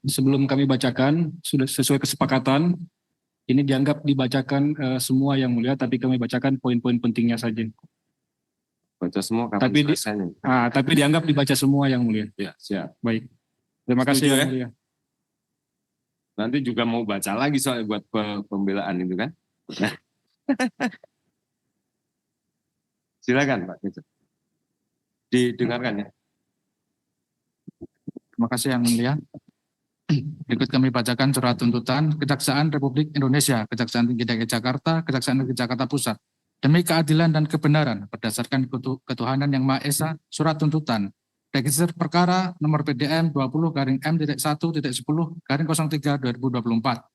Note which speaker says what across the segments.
Speaker 1: sebelum kami bacakan, sudah sesuai kesepakatan, ini dianggap dibacakan semua yang mulia, tapi kami bacakan poin-poin pentingnya saja.
Speaker 2: Baca semua kapan
Speaker 1: Tapi
Speaker 2: selesainya?
Speaker 1: tapi dianggap dibaca semua yang mulia.
Speaker 2: Ya, siap.
Speaker 1: Baik. Terima
Speaker 2: Setuju,
Speaker 1: kasih yang
Speaker 2: ya?
Speaker 1: mulia.
Speaker 2: Nanti juga mau baca lagi soalnya buat pembelaan itu kan. Nah. Silakan Pak Ketua. Didengarkan ya.
Speaker 3: Terima kasih yang mulia. Berikut kami bacakan surat tuntutan Kejaksaan Republik Indonesia, Kejaksaan Tinggi DKI Jakarta, Kejaksaan Negeri Jakarta Pusat. Demi keadilan dan kebenaran berdasarkan ketuhanan yang Maha Esa, surat tuntutan register perkara nomor PDM 20-M.1.10-03/2024.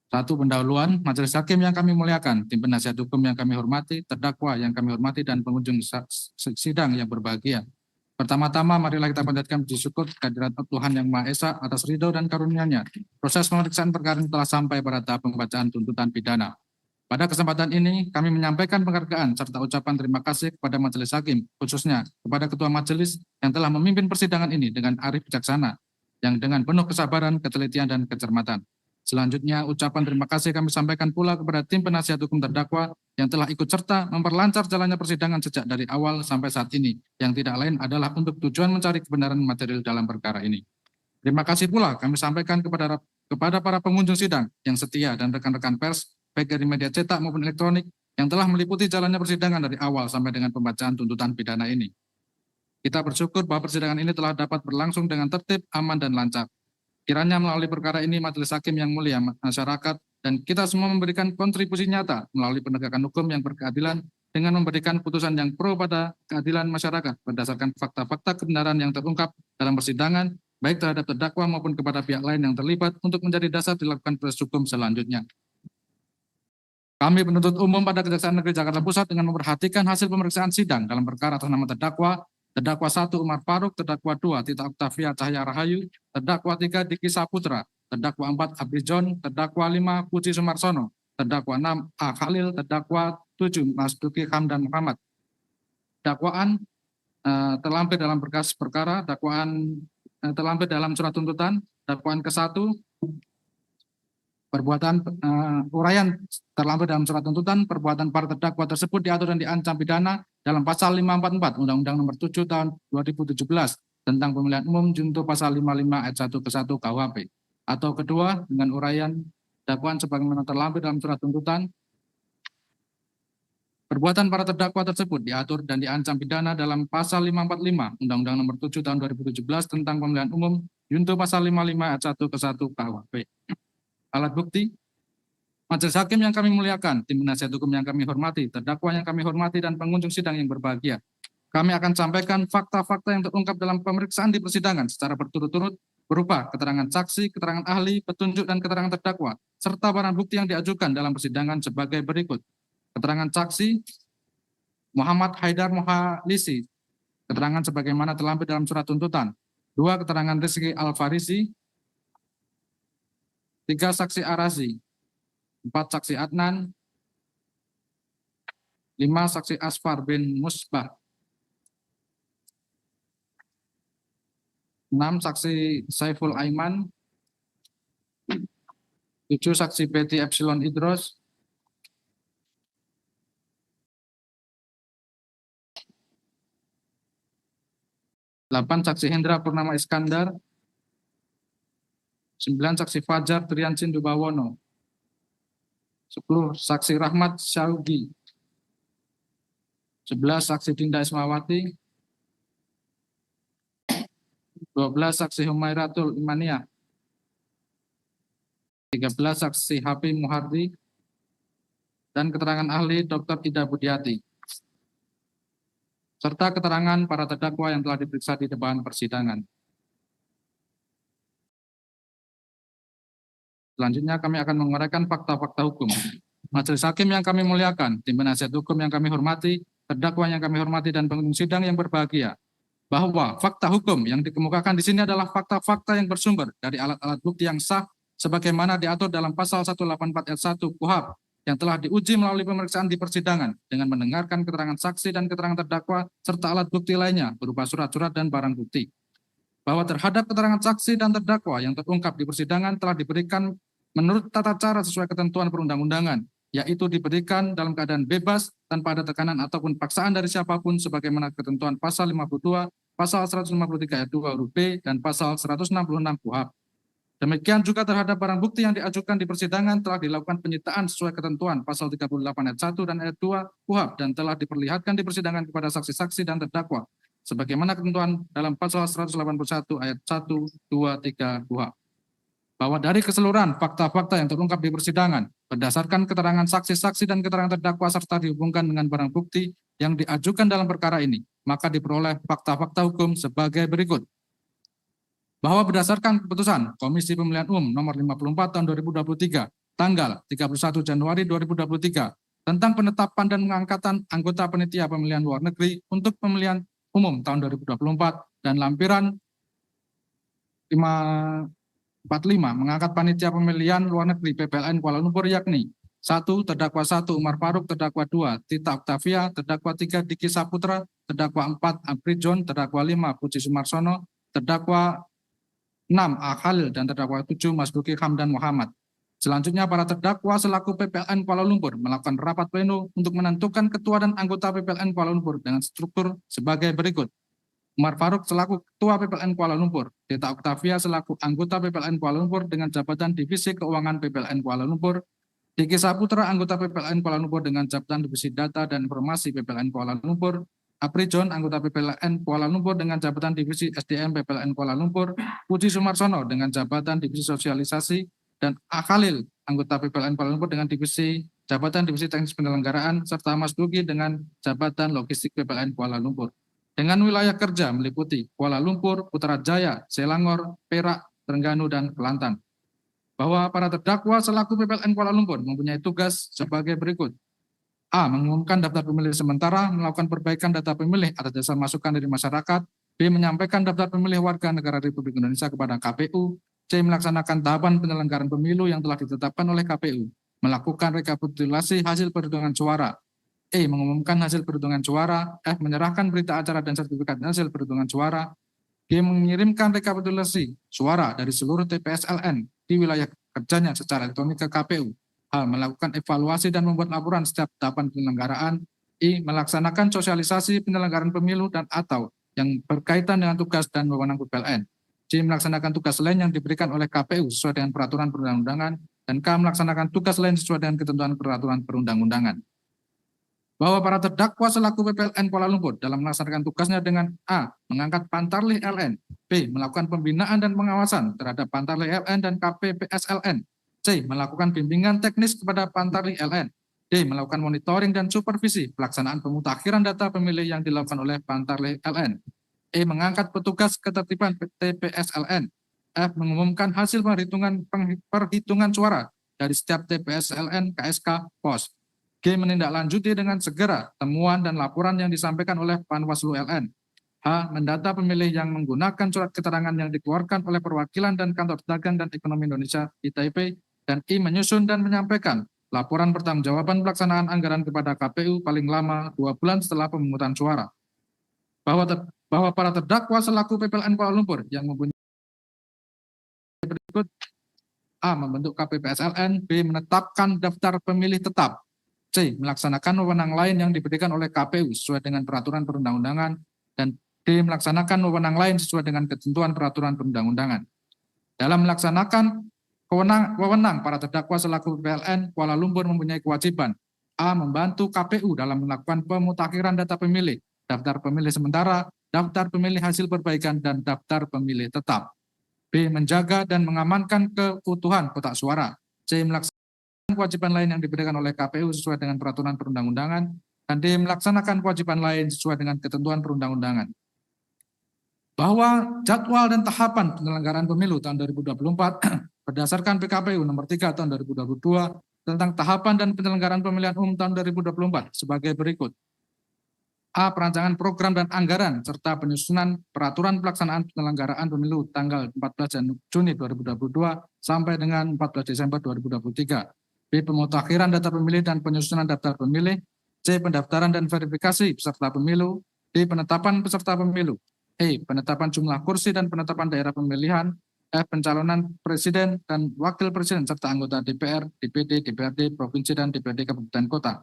Speaker 3: 1. Pendahuluan Majelis Hakim yang kami muliakan, tim penasihat hukum yang kami hormati, terdakwa yang kami hormati, dan pengunjung sidang yang berbahagia. Pertama-tama, marilah kita panjatkan puji syukur kehadirat Tuhan Yang Maha Esa atas ridho dan karunia-Nya. Proses pemeriksaan perkara ini telah sampai pada tahap pembacaan tuntutan pidana. Pada kesempatan ini, kami menyampaikan penghargaan serta ucapan terima kasih kepada Majelis Hakim, khususnya kepada Ketua Majelis yang telah memimpin persidangan ini dengan arif bijaksana, yang dengan penuh kesabaran, ketelitian, dan kecermatan. Selanjutnya, ucapan terima kasih kami sampaikan pula kepada tim penasihat hukum terdakwa yang telah ikut serta memperlancar jalannya persidangan sejak dari awal sampai saat ini, yang tidak lain adalah untuk tujuan mencari kebenaran material dalam perkara ini. Terima kasih pula kami sampaikan kepada para pengunjung sidang yang setia dan rekan-rekan pers, baik dari media cetak maupun elektronik, yang telah meliputi jalannya persidangan dari awal sampai dengan pembacaan tuntutan pidana ini. Kita bersyukur bahwa persidangan ini telah dapat berlangsung dengan tertib, aman, dan lancar. Kiranya melalui perkara ini Majelis Hakim yang mulia, masyarakat, dan kita semua memberikan kontribusi nyata melalui penegakan hukum yang berkeadilan dengan memberikan putusan yang pro pada keadilan masyarakat berdasarkan fakta-fakta kebenaran yang terungkap dalam persidangan, baik terhadap terdakwa maupun kepada pihak lain yang terlibat untuk menjadi dasar dilakukan proses hukum selanjutnya. Kami penuntut umum pada Kejaksaan Negeri Jakarta Pusat dengan memperhatikan hasil pemeriksaan sidang dalam perkara atas nama terdakwa 1 Umar Faruk, terdakwa 2 Tita Octavia Cahaya Rahayu, terdakwa 3 Diki Saputra, terdakwa 4 Abdi John, terdakwa 5 Puji Sumarsono, terdakwa 6 A Khalil, terdakwa 7 Mas Duki Hamdan Muhammad. Dakwaan terlampir dalam berkas perkara, dakwaan terlampir dalam surat tuntutan, dakwaan ke-1, perbuatan uraian terlampir dalam surat tuntutan, perbuatan para terdakwa tersebut diatur dan diancam pidana dalam pasal 544 Undang-Undang Nomor 7 Tahun 2017 tentang Pemilihan Umum junto pasal 55 ayat 1 ke 1 KUHP. Atau kedua, dengan uraian dakwaan sebagaimana terlampir dalam surat tuntutan, perbuatan para terdakwa tersebut diatur dan diancam pidana dalam pasal 545 Undang-Undang Nomor 7 Tahun 2017 tentang Pemilihan Umum junto pasal 55 ayat 1 ke 1 KUHP. Alat bukti, Majelis Hakim yang kami muliakan, tim penasihat hukum yang kami hormati, terdakwa yang kami hormati, dan pengunjung sidang yang berbahagia. Kami akan sampaikan fakta-fakta yang terungkap dalam pemeriksaan di persidangan secara berturut-turut berupa keterangan saksi, keterangan ahli, petunjuk, dan keterangan terdakwa, serta barang bukti yang diajukan dalam persidangan sebagai berikut. Keterangan saksi, Muhammad Haidar Mohalisi, keterangan sebagaimana terlampir dalam surat tuntutan. 2. Keterangan Rizky Al-Farisi. 3. Saksi Arazi. 4. Saksi Adnan. 5. Saksi Asfar bin Musbah. 6. Saksi Saiful Aiman. 7. Saksi Betty Epsilon Idros. 8. Saksi Hendra Purnama Iskandar. 9. Saksi Fajar Trian Sindubawono. 10. Saksi Rahmat Syaugi. 11. Saksi Dinda Ismawati. 12. Saksi Humairatul Imania. 13. Saksi Hafi Muhardi. Dan keterangan ahli Dr. Ida Budiati. Serta keterangan para terdakwa yang telah diperiksa di depan persidangan. Selanjutnya kami akan menguraikan fakta-fakta hukum. Majelis Hakim yang kami muliakan, tim penasihat hukum yang kami hormati, terdakwa yang kami hormati, dan pengunjung sidang yang berbahagia, bahwa fakta hukum yang dikemukakan di sini adalah fakta-fakta yang bersumber dari alat-alat bukti yang sah sebagaimana diatur dalam pasal 184 ayat 1 KUHP yang telah diuji melalui pemeriksaan di persidangan dengan mendengarkan keterangan saksi dan keterangan terdakwa serta alat bukti lainnya berupa surat-surat dan barang bukti. bahwa terhadap keterangan saksi dan terdakwa yang terungkap di persidangan telah diberikan menurut tata cara sesuai ketentuan perundang-undangan, yaitu diberikan dalam keadaan bebas tanpa ada tekanan ataupun paksaan dari siapapun sebagaimana ketentuan pasal 52, pasal 153 ayat 2 huruf B, dan pasal 166 KUHP. Demikian juga terhadap barang bukti yang diajukan di persidangan telah dilakukan penyitaan sesuai ketentuan pasal 38 ayat 1 dan ayat 2 KUHP dan telah diperlihatkan di persidangan kepada saksi-saksi dan terdakwa sebagaimana ketentuan dalam pasal 181 ayat 1, 2, 3 KUHP. Bahwa dari keseluruhan fakta-fakta yang terungkap di persidangan berdasarkan keterangan saksi-saksi dan keterangan terdakwa serta dihubungkan dengan barang bukti yang diajukan dalam perkara ini, maka diperoleh fakta-fakta hukum sebagai berikut. Bahwa berdasarkan keputusan Komisi Pemilihan Umum nomor 54 tahun 2023 tanggal 31 Januari 2023 tentang penetapan dan pengangkatan anggota panitia pemilihan luar negeri untuk pemilihan umum tahun 2024 dan lampiran 545 mengangkat panitia pemilihan luar negeri PPLN Kuala Lumpur yakni 1. Terdakwa 1 Umar Faruk, terdakwa 2 Tita Octavia, terdakwa 3 Diki Saputra, terdakwa 4 Apri John, terdakwa 5 Puji Sumarsono, terdakwa 6 Khalil, dan terdakwa 7 Mas Duki Hamdan Muhammad. Selanjutnya para terdakwa selaku PPLN Kuala Lumpur melakukan rapat pleno untuk menentukan ketua dan anggota PPLN Kuala Lumpur dengan struktur sebagai berikut. Umar Faruk selaku Ketua PPLN Kuala Lumpur, Tita Octavia selaku anggota PPLN Kuala Lumpur dengan jabatan Divisi Keuangan PPLN Kuala Lumpur, Diki Saputra anggota PPLN Kuala Lumpur dengan jabatan Divisi Data dan Informasi PPLN Kuala Lumpur, Apri John anggota PPLN Kuala Lumpur dengan jabatan Divisi SDM PPLN Kuala Lumpur, Puji Sumarsono dengan jabatan Divisi Sosialisasi, dan Khalil anggota PPLN Kuala Lumpur dengan jabatan Divisi Teknis Penyelenggaraan, serta Mas Duki dengan jabatan Logistik PPLN Kuala Lumpur. Dengan wilayah kerja meliputi Kuala Lumpur, Putrajaya, Selangor, Perak, Terengganu, dan Kelantan. Bahwa para terdakwa selaku PPLN Kuala Lumpur mempunyai tugas sebagai berikut. A. Mengumumkan daftar pemilih sementara, melakukan perbaikan data pemilih atas dasar masukan dari masyarakat. B. Menyampaikan daftar pemilih warga negara Republik Indonesia kepada KPU. C. Melaksanakan tahapan penyelenggaraan pemilu yang telah ditetapkan oleh KPU. Melakukan rekapitulasi hasil perhitungan suara. E. Mengumumkan hasil perhitungan suara. F. Menyerahkan berita acara dan sertifikat hasil perhitungan suara. G. Mengirimkan rekapitulasi suara dari seluruh TPS LN di wilayah kerjanya secara elektronik ke KPU. H. Melakukan evaluasi dan membuat laporan setiap tahapan penyelenggaraan. I. Melaksanakan sosialisasi penyelenggaraan pemilu dan atau yang berkaitan dengan tugas dan wewenang PPLN. C. Melaksanakan tugas lain yang diberikan oleh KPU sesuai dengan peraturan perundang-undangan. Dan K. Melaksanakan tugas lain sesuai dengan ketentuan peraturan perundang-undangan. Bahwa para terdakwa selaku PPLN Kuala Lumpur dalam melaksanakan tugasnya dengan A. Mengangkat Pantarlih LN. B. Melakukan pembinaan dan pengawasan terhadap Pantarlih LN dan KPPSLN. C. Melakukan bimbingan teknis kepada Pantarlih LN. D. Melakukan monitoring dan supervisi pelaksanaan pemutakhiran data pemilih yang dilakukan oleh Pantarlih LN. E. Mengangkat petugas ketertiban TPS LN. F. Mengumumkan hasil perhitungan suara dari setiap TPS LN, KSK, POS. G. Menindaklanjuti dengan segera temuan dan laporan yang disampaikan oleh Panwaslu LN. H. Mendata pemilih yang menggunakan surat keterangan yang dikeluarkan oleh perwakilan dan kantor dagang dan ekonomi Indonesia di Taipei. Dan I. Menyusun dan menyampaikan laporan pertanggungjawaban pelaksanaan anggaran kepada KPU paling lama 2 bulan setelah pemungutan suara. Bahwa para terdakwa selaku PPLN Kuala Lumpur yang mempunyai berikut. A. Membentuk KPPSLN. B. Menetapkan daftar pemilih tetap. C. Melaksanakan wewenang lain yang diberikan oleh KPU sesuai dengan peraturan perundang-undangan. Dan D. Melaksanakan wewenang lain sesuai dengan ketentuan peraturan perundang-undangan. Dalam melaksanakan wewenang para terdakwa selaku PPLN Kuala Lumpur mempunyai kewajiban. A. Membantu KPU dalam melakukan pemutakhiran data pemilih, daftar pemilih sementara, daftar pemilih hasil perbaikan, dan daftar pemilih tetap. B. Menjaga dan mengamankan keutuhan kotak suara. C. Melaksanakan kewajiban lain yang diberikan oleh KPU sesuai dengan peraturan perundang-undangan. Dan D. Melaksanakan kewajiban lain sesuai dengan ketentuan perundang-undangan. Bahwa jadwal dan tahapan penyelenggaraan pemilu tahun 2024 berdasarkan PKPU nomor 3 tahun 2022 tentang tahapan dan penyelenggaraan pemilihan umum tahun 2024 sebagai berikut. A. Perancangan program dan anggaran serta penyusunan peraturan pelaksanaan penyelenggaraan pemilu tanggal 14 Juni 2022 sampai dengan 14 Desember 2023. B. Pemutakhiran data pemilih dan penyusunan daftar pemilih. C. Pendaftaran dan verifikasi peserta pemilu. D. Penetapan peserta pemilu. Penetapan jumlah kursi dan penetapan daerah pemilihan. Pencalonan presiden dan wakil presiden serta anggota DPR, DPD, DPRD, provinsi, dan DPRD kabupaten kota.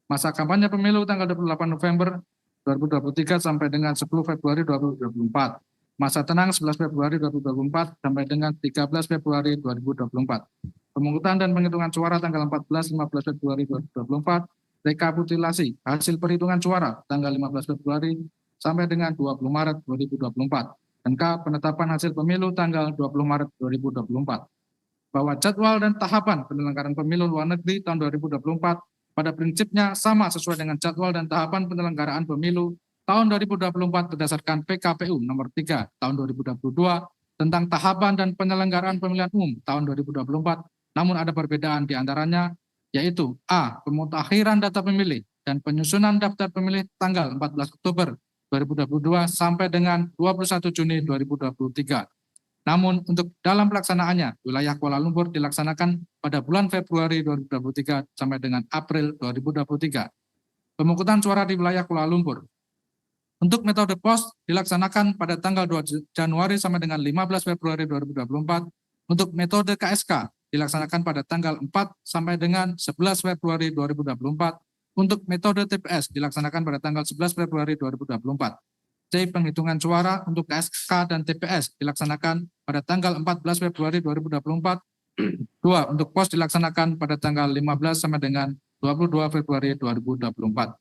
Speaker 3: Masa kampanye pemilu tanggal 28 November 2023 sampai dengan 10 Februari 2024. Masa tenang 11 Februari 2024 sampai dengan 13 Februari 2024. Pemungutan dan penghitungan suara tanggal 14-15 Februari 2024. Rekapitulasi hasil perhitungan suara tanggal 15 Februari sampai dengan 20 Maret 2024. Dan penetapan hasil pemilu tanggal 20 Maret 2024. Bahwa jadwal dan tahapan penyelenggaraan pemilu luar negeri tahun 2024 pada prinsipnya sama sesuai dengan jadwal dan tahapan penyelenggaraan pemilu tahun 2024 berdasarkan PKPU nomor 3 tahun 2022 tentang tahapan dan penyelenggaraan pemilihan umum tahun 2024, namun ada perbedaan di antaranya, yaitu A. Pemutakhiran data pemilih dan penyusunan daftar pemilih tanggal 14 Oktober 2022 sampai dengan 21 Juni 2023. Namun untuk dalam pelaksanaannya, wilayah Kuala Lumpur dilaksanakan pada bulan Februari 2023 sampai dengan April 2023. Pemungutan suara di wilayah Kuala Lumpur. Untuk metode pos dilaksanakan pada tanggal 2 Januari sampai dengan 15 Februari 2024. Untuk metode KSK dilaksanakan pada tanggal 4 sampai dengan 11 Februari 2024. Untuk metode TPS dilaksanakan pada tanggal 11 Februari 2024. C. Penghitungan suara untuk KSK dan TPS dilaksanakan pada tanggal 14 Februari 2024. 2. Untuk pos dilaksanakan pada tanggal 15 sampai dengan 22 Februari 2024.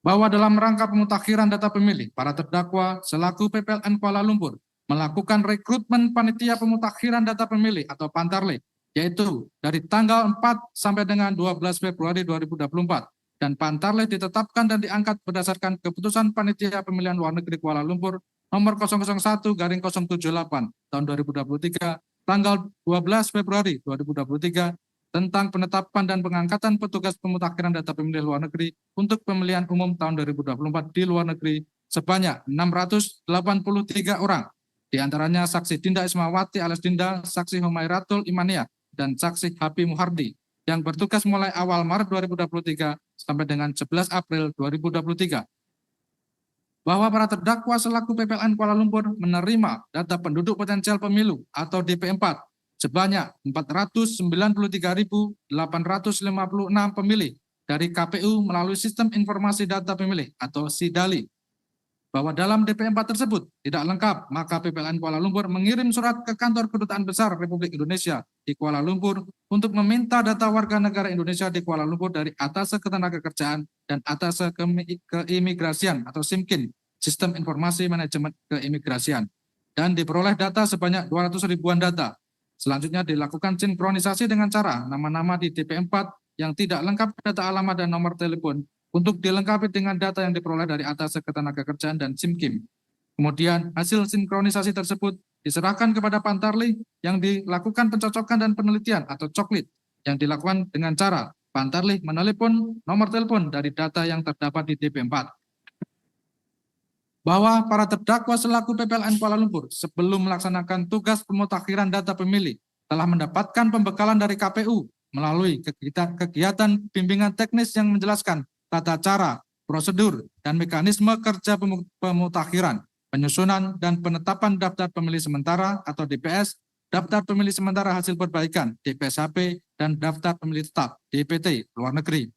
Speaker 3: Bahwa dalam rangka pemutakhiran data pemilih, para terdakwa selaku PPLN Kuala Lumpur melakukan rekrutmen panitia pemutakhiran data pemilih atau Pantarlih, yaitu dari tanggal 4 sampai dengan 12 Februari 2024. Dan Pantarlih ditetapkan dan diangkat berdasarkan keputusan Panitia Pemilihan Luar Negeri Kuala Lumpur nomor 001/078 tahun 2023 tanggal 12 Februari 2023 tentang penetapan dan pengangkatan petugas pemutakhiran data pemilih luar negeri untuk pemilihan umum tahun 2024 di luar negeri sebanyak 683 orang. Di antaranya saksi Dinda Ismawati alias Dinda, saksi Humairatul Imania, dan saksi Habi Muhardi yang bertugas mulai awal Maret 2023 sampai dengan 11 April 2023. Bahwa para terdakwa selaku PPLN Kuala Lumpur menerima data penduduk potensial pemilu atau DP4 sebanyak 493.856 pemilih dari KPU melalui Sistem Informasi Data Pemilih atau SIDALI. Bahwa dalam DP4 tersebut tidak lengkap, maka PPLN Kuala Lumpur mengirim surat ke Kantor Kedutaan Besar Republik Indonesia di Kuala Lumpur untuk meminta data warga negara Indonesia di Kuala Lumpur dari Atase Ketenagakerjaan dan Atase Keimigrasian atau SIMKIN, Sistem Informasi Manajemen Keimigrasian, dan diperoleh data sebanyak 200 ribuan data. Selanjutnya dilakukan sinkronisasi dengan cara nama-nama di DP4 yang tidak lengkap data alamat dan nomor telepon untuk dilengkapi dengan data yang diperoleh dari Atase Ketenagakerjaan dan SIMKIM. Kemudian hasil sinkronisasi tersebut diserahkan kepada Pantarlih yang dilakukan pencocokan dan penelitian atau coklit yang dilakukan dengan cara Pantarlih menelepon nomor telepon dari data yang terdapat di DP4. Bahwa para terdakwa selaku PPLN Kuala Lumpur sebelum melaksanakan tugas pemutakhiran data pemilih telah mendapatkan pembekalan dari KPU melalui kegiatan bimbingan teknis yang menjelaskan tata cara, prosedur, dan mekanisme kerja pemutakhiran, penyusunan dan penetapan daftar pemilih sementara atau DPS, daftar pemilih sementara hasil perbaikan DPSHP, dan daftar pemilih tetap DPT luar negeri.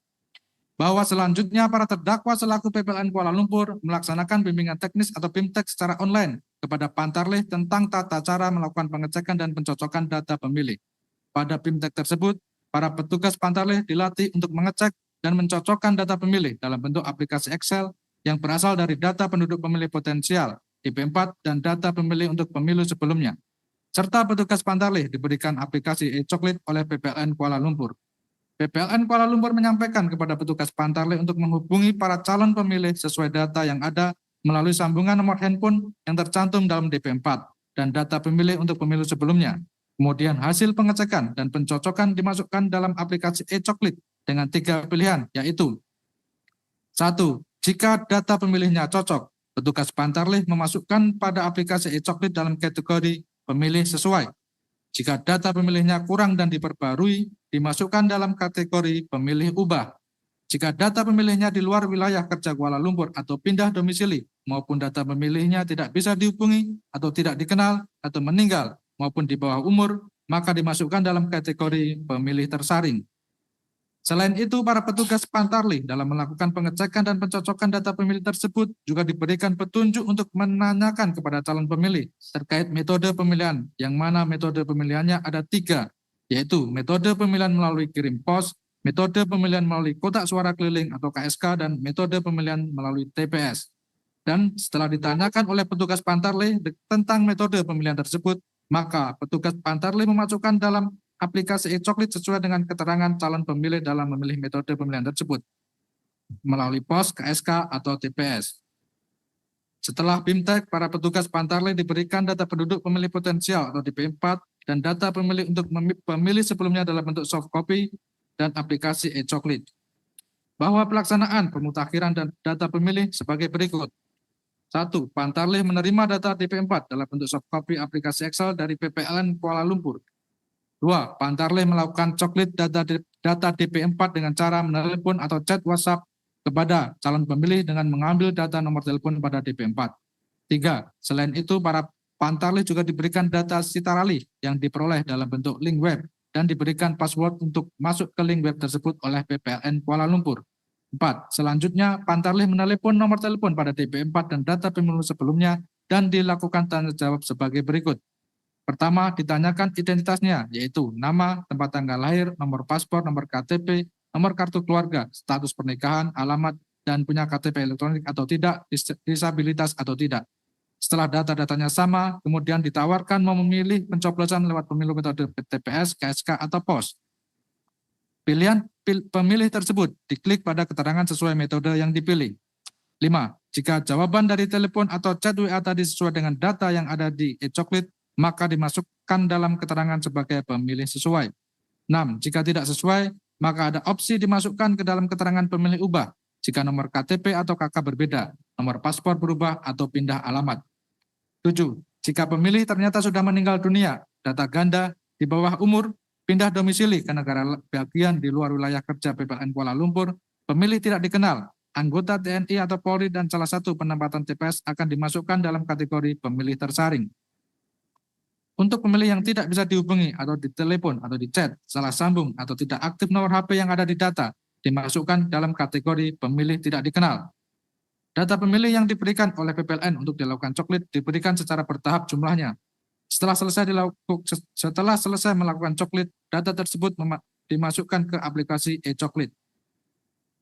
Speaker 3: Bahwa selanjutnya para terdakwa selaku PPLN Kuala Lumpur melaksanakan bimbingan teknis atau BIMTEK secara online kepada Pantarlih tentang tata cara melakukan pengecekan dan pencocokan data pemilih. Pada BIMTEK tersebut, para petugas Pantarlih dilatih untuk mengecek dan mencocokkan data pemilih dalam bentuk aplikasi Excel yang berasal dari data penduduk pemilih potensial DP4 dan data pemilih untuk pemilu sebelumnya. Serta petugas Pantarlih diberikan aplikasi e-coklit oleh PPLN Kuala Lumpur. PPLN Kuala Lumpur menyampaikan kepada petugas Pantarlih untuk menghubungi para calon pemilih sesuai data yang ada melalui sambungan nomor handphone yang tercantum dalam DP4 dan data pemilih untuk pemilu sebelumnya. Kemudian hasil pengecekan dan pencocokan dimasukkan dalam aplikasi e-coklit dengan 3 pilihan, yaitu 1. Jika data pemilihnya cocok, petugas Pantarlih memasukkan pada aplikasi e-coklit dalam kategori pemilih sesuai. Jika data pemilihnya kurang dan diperbarui, dimasukkan dalam kategori pemilih ubah. jika data pemilihnya di luar wilayah kerja Kuala Lumpur atau pindah domisili maupun data pemilihnya tidak bisa dihubungi atau tidak dikenal atau meninggal maupun di bawah umur, maka dimasukkan dalam kategori pemilih tersaring. Selain itu, para petugas Pantarlih dalam melakukan pengecekan dan pencocokan data pemilih tersebut juga diberikan petunjuk untuk menanyakan kepada calon pemilih terkait metode pemilihan, yang mana metode pemilihannya ada 3, yaitu metode pemilihan melalui kirim pos, metode pemilihan melalui kotak suara keliling atau KSK, dan metode pemilihan melalui TPS. Dan setelah ditanyakan oleh petugas Pantarlih tentang metode pemilihan tersebut, maka petugas Pantarlih memasukkan dalam aplikasi e-coklit sesuai dengan keterangan calon pemilih dalam memilih metode pemilihan tersebut melalui pos, KSK, atau TPS. Setelah BIMTEK, para petugas Pantarlih diberikan data penduduk pemilih potensial atau DP4 dan data pemilih untuk pemilih sebelumnya dalam bentuk soft copy dan aplikasi e-coklit. Bahwa pelaksanaan pemutakhiran dan data pemilih sebagai berikut. 1. Pantarlih menerima data DP4 dalam bentuk soft copy aplikasi Excel dari PPLN Kuala Lumpur. 2. Pantarlih melakukan coklit data DP4 dengan cara menelepon atau chat WhatsApp kepada calon pemilih dengan mengambil data nomor telepon pada DP4. 3. Selain itu, para Pantarlih juga diberikan data Sitaralih yang diperoleh dalam bentuk link web dan diberikan password untuk masuk ke link web tersebut oleh PPLN Kuala Lumpur. 4. Selanjutnya, Pantarlih menelepon nomor telepon pada DP4 dan data pemilu sebelumnya dan dilakukan tanya jawab sebagai berikut. Pertama, ditanyakan identitasnya, yaitu nama, tempat tanggal lahir, nomor paspor, nomor KTP, nomor kartu keluarga, status pernikahan, alamat, dan punya KTP elektronik atau tidak, disabilitas atau tidak. Setelah data-datanya sama, kemudian ditawarkan mau memilih pencoblosan lewat pemilu metode TPS, KSK, atau POS. Pilihan pemilih tersebut diklik pada keterangan sesuai metode yang dipilih. 5. Jika jawaban dari telepon atau chat WA tadi sesuai dengan data yang ada di e-coklit, maka dimasukkan dalam keterangan sebagai pemilih sesuai. 6. Jika tidak sesuai, maka ada opsi dimasukkan ke dalam keterangan pemilih ubah jika nomor KTP atau KK berbeda, nomor paspor berubah atau pindah alamat. 7. Jika pemilih ternyata sudah meninggal dunia, data ganda, di bawah umur, pindah domisili ke negara bagian di luar wilayah kerja PPLN Kuala Lumpur, pemilih tidak dikenal, anggota TNI atau Polri dan salah satu penempatan TPS akan dimasukkan dalam kategori pemilih tersaring. Untuk pemilih yang tidak bisa dihubungi atau ditelepon atau di-chat, salah sambung atau tidak aktif nomor HP yang ada di data, dimasukkan dalam kategori pemilih tidak dikenal. Data pemilih yang diberikan oleh PPLN untuk dilakukan coklit diberikan secara bertahap jumlahnya. Setelah selesai melakukan coklit, data tersebut dimasukkan ke aplikasi e-coklit.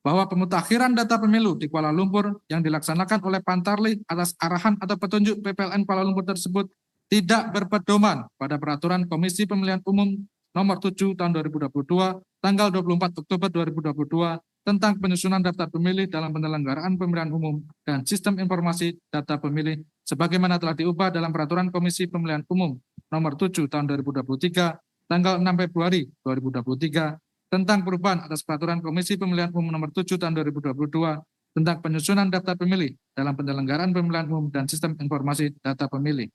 Speaker 3: Bahwa pemutakhiran data pemilu di Kuala Lumpur yang dilaksanakan oleh Pantarlih atas arahan atau petunjuk PPLN Kuala Lumpur tersebut tidak berpedoman pada peraturan Komisi Pemilihan Umum nomor 7 tahun 2022 tanggal 24 Oktober 2022 tentang penyusunan daftar pemilih dalam penyelenggaraan pemilihan umum dan sistem informasi data pemilih sebagaimana telah diubah dalam peraturan Komisi Pemilihan Umum nomor 7 tahun 2023 tanggal 6 Februari 2023 tentang perubahan atas peraturan Komisi Pemilihan Umum nomor 7 tahun 2022 tentang penyusunan daftar pemilih dalam penyelenggaraan pemilihan umum dan sistem informasi data pemilih.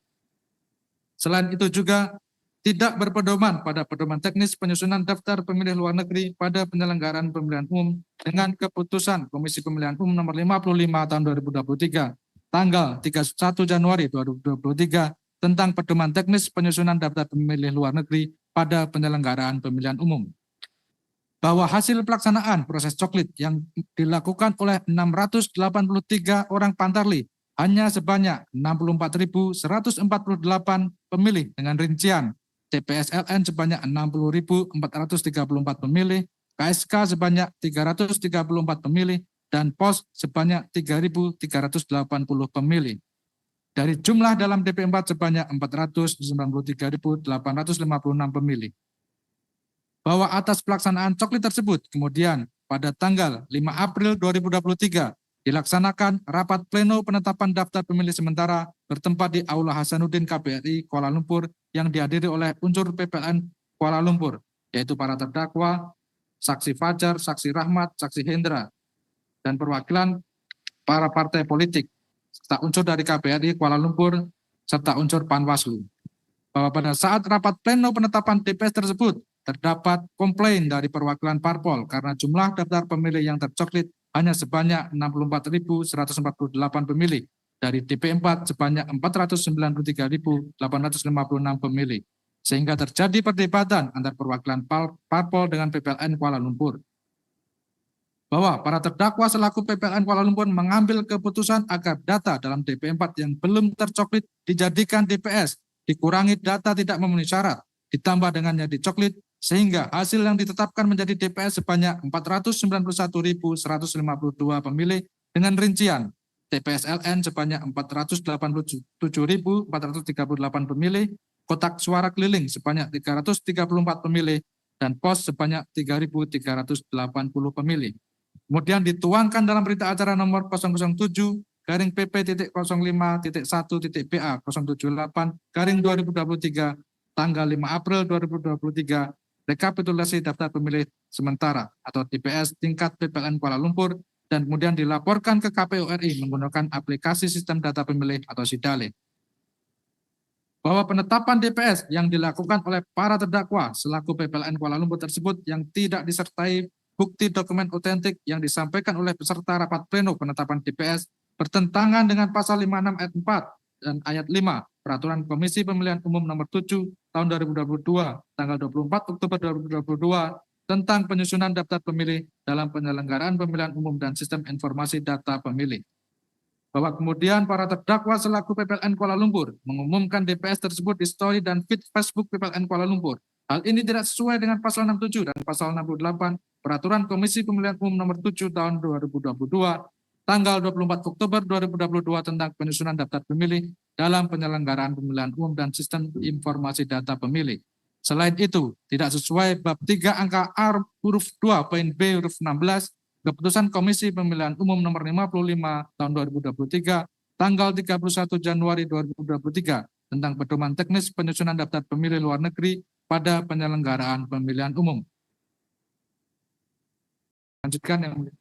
Speaker 3: Selain itu juga tidak berpedoman pada pedoman teknis penyusunan daftar pemilih luar negeri pada penyelenggaraan pemilihan umum dengan keputusan Komisi Pemilihan Umum nomor 55 tahun 2023 tanggal 31 Januari 2023 tentang pedoman teknis penyusunan daftar pemilih luar negeri pada penyelenggaraan pemilihan umum. Bahwa hasil pelaksanaan proses coklit yang dilakukan oleh 683 orang Pantarlih hanya sebanyak 64.148 pemilih dengan rincian TPS-LN sebanyak 60.434 pemilih, KSK sebanyak 334 pemilih, dan POS sebanyak 3.380 pemilih. Dari jumlah dalam DP4 sebanyak 493.856 pemilih. Bahwa atas pelaksanaan coklit tersebut, kemudian pada tanggal 5 April 2023, dilaksanakan rapat pleno penetapan daftar pemilih sementara bertempat di Aula Hasanuddin KBRI Kuala Lumpur yang dihadiri oleh unsur PPLN Kuala Lumpur, yaitu para terdakwa, saksi Fajar, saksi Rahmat, saksi Hendra, dan perwakilan para partai politik, serta unsur dari KBRI Kuala Lumpur, serta unsur Panwaslu. Bahwa pada saat rapat pleno penetapan TPS tersebut, terdapat komplain dari perwakilan parpol karena jumlah daftar pemilih yang tercoklit hanya sebanyak 64.148 pemilih dari DP4 sebanyak 493.856 pemilih, sehingga terjadi perdebatan antar perwakilan parpol dengan PPLN Kuala Lumpur. Bahwa para terdakwa selaku PPLN Kuala Lumpur mengambil keputusan agar data dalam DP4 yang belum tercoklit dijadikan DPS, dikurangi data tidak memenuhi syarat, ditambah dengannya dicoklit, sehingga hasil yang ditetapkan menjadi DPS sebanyak 491.152 pemilih dengan rincian TPS LN sebanyak 487.438 pemilih, kotak suara keliling sebanyak 334 pemilih, dan pos sebanyak 3.380 pemilih. Kemudian dituangkan dalam berita acara nomor 007/PP.05.1.BA 078/2023 tanggal 5 April 2023 rekapitulasi daftar pemilih sementara atau DPS tingkat PPLN Kuala Lumpur dan kemudian dilaporkan ke KPU RI menggunakan aplikasi sistem data pemilih atau SIDALE. Bahwa penetapan DPS yang dilakukan oleh para terdakwa selaku PPLN Kuala Lumpur tersebut yang tidak disertai bukti dokumen otentik yang disampaikan oleh peserta rapat pleno penetapan DPS bertentangan dengan pasal 56 ayat 4 dan ayat 5 Peraturan Komisi Pemilihan Umum Nomor 7 Tahun 2022 tanggal 24 Oktober 2022 tentang penyusunan daftar pemilih dalam penyelenggaraan pemilihan umum dan sistem informasi data pemilih. Bahwa kemudian para terdakwa selaku PPLN Kuala Lumpur mengumumkan DPS tersebut di story dan feed Facebook PPLN Kuala Lumpur. Hal ini tidak sesuai dengan pasal 67 dan pasal 68 Peraturan Komisi Pemilihan Umum Nomor 7 Tahun 2022 tanggal 24 Oktober 2022 tentang penyusunan daftar pemilih dalam penyelenggaraan pemilihan umum dan sistem informasi data pemilih. Selain itu, tidak sesuai bab 3 angka A huruf 2 poin B huruf 16 Keputusan Komisi Pemilihan Umum Nomor 55 Tahun 2023 tanggal 31 Januari 2023 tentang pedoman teknis penyusunan daftar pemilih luar negeri pada penyelenggaraan pemilihan umum. Lanjutkan yang mulia.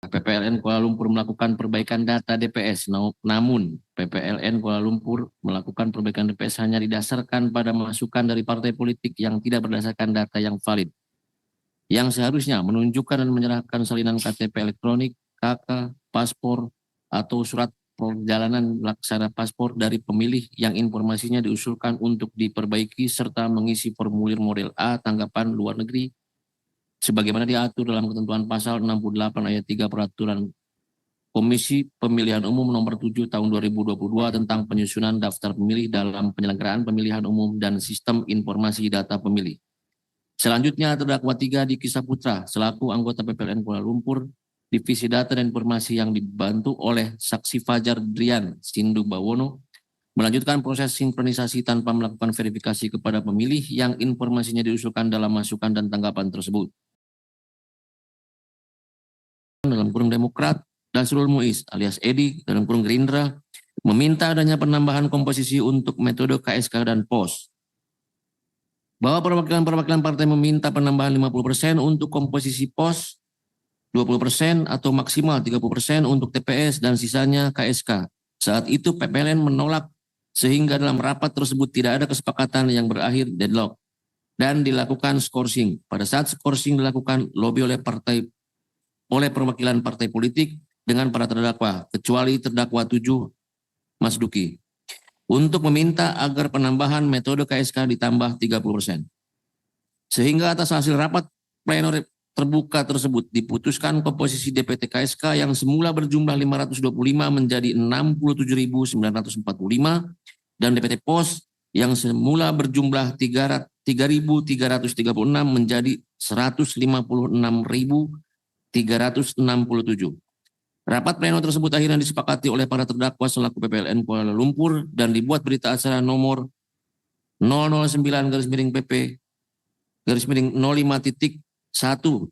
Speaker 4: PPLN Kuala Lumpur melakukan perbaikan data DPS, namun PPLN Kuala Lumpur melakukan perbaikan DPS hanya didasarkan pada masukan dari partai politik yang tidak berdasarkan data yang valid, yang seharusnya menunjukkan dan menyerahkan salinan KTP elektronik, KK, paspor, atau surat perjalanan laksana paspor dari pemilih yang informasinya diusulkan untuk diperbaiki serta mengisi formulir model A tanggapan luar negeri sebagaimana diatur dalam ketentuan pasal 68 ayat 3 Peraturan Komisi Pemilihan Umum Nomor 7 Tahun 2022 tentang penyusunan daftar pemilih dalam penyelenggaraan pemilihan umum dan sistem informasi data pemilih. Selanjutnya terdakwa 3 Diki Saputra selaku anggota PPLN Kuala Lumpur Divisi Data dan Informasi yang dibantu oleh Saksi Fajar Drian Sindu Bawono melanjutkan proses sinkronisasi tanpa melakukan verifikasi kepada pemilih yang informasinya diusulkan dalam masukan dan tanggapan tersebut. Dalam kurung Demokrat, Dasrul Muiz alias Edi dalam kurung Gerindra meminta adanya penambahan komposisi untuk metode KSK dan POS. Bahwa perwakilan partai meminta penambahan 50% untuk komposisi POS, 20% atau maksimal 30% untuk TPS dan sisanya KSK. Saat itu PPLN menolak sehingga dalam rapat tersebut tidak ada kesepakatan yang berakhir deadlock dan dilakukan skorsing. Pada saat skorsing dilakukan lobby oleh perwakilan partai politik dengan para terdakwa, kecuali terdakwa 7 Mas Duki, untuk meminta agar penambahan metode KSK ditambah 30%. Sehingga atas hasil rapat pleno terbuka tersebut diputuskan komposisi DPT KSK yang semula berjumlah 525 menjadi 67.945 dan DPT POS yang semula berjumlah 3.336 menjadi 156.367. Rapat pleno tersebut akhirnya disepakati oleh para terdakwa selaku PPLN Kuala Lumpur dan dibuat berita acara nomor 009/PP /05.1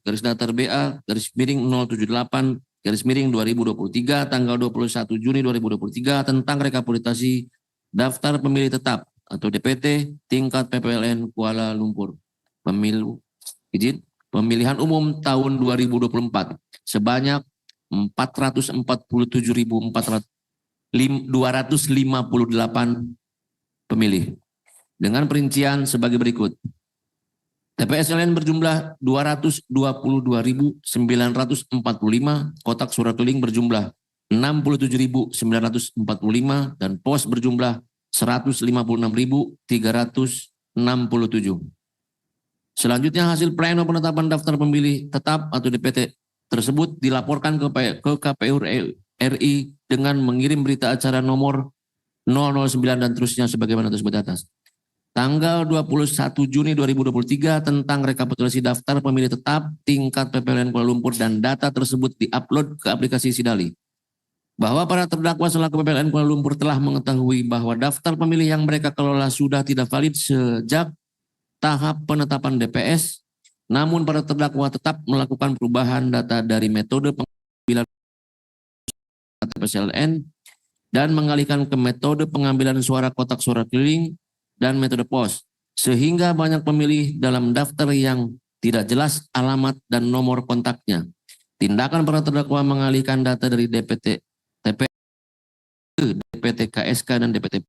Speaker 4: /BA/078/2023 tanggal 21 Juni 2023 tentang rekapitulasi daftar pemilih tetap atau DPT tingkat PPLN Kuala Lumpur pemilihan umum tahun 2024 sebanyak 447.400 pemilih. Dengan perincian sebagai berikut. TPS LN berjumlah 222.945, kotak suara keliling berjumlah 67.945, dan pos berjumlah 156.367. Selanjutnya hasil pleno penetapan daftar pemilih tetap atau DPT tersebut dilaporkan ke KPU RI dengan mengirim berita acara nomor 009 dan terusnya sebagaimana tersebut di atas. Tanggal 21 Juni 2023 tentang rekapitulasi daftar pemilih tetap tingkat PPLN Kuala Lumpur dan data tersebut diupload ke aplikasi Sidali. Bahwa para terdakwa selaku PPLN Kuala Lumpur telah mengetahui bahwa daftar pemilih yang mereka kelola sudah tidak valid sejak tahap penetapan DPS, namun para terdakwa tetap melakukan perubahan data dari metode pengambilan TPS LN dan mengalihkan ke metode pengambilan suara kotak suara keliling dan metode pos, sehingga banyak pemilih dalam daftar yang tidak jelas alamat dan nomor kontaknya. Tindakan para terdakwa mengalihkan data dari DPT KSK dan DPT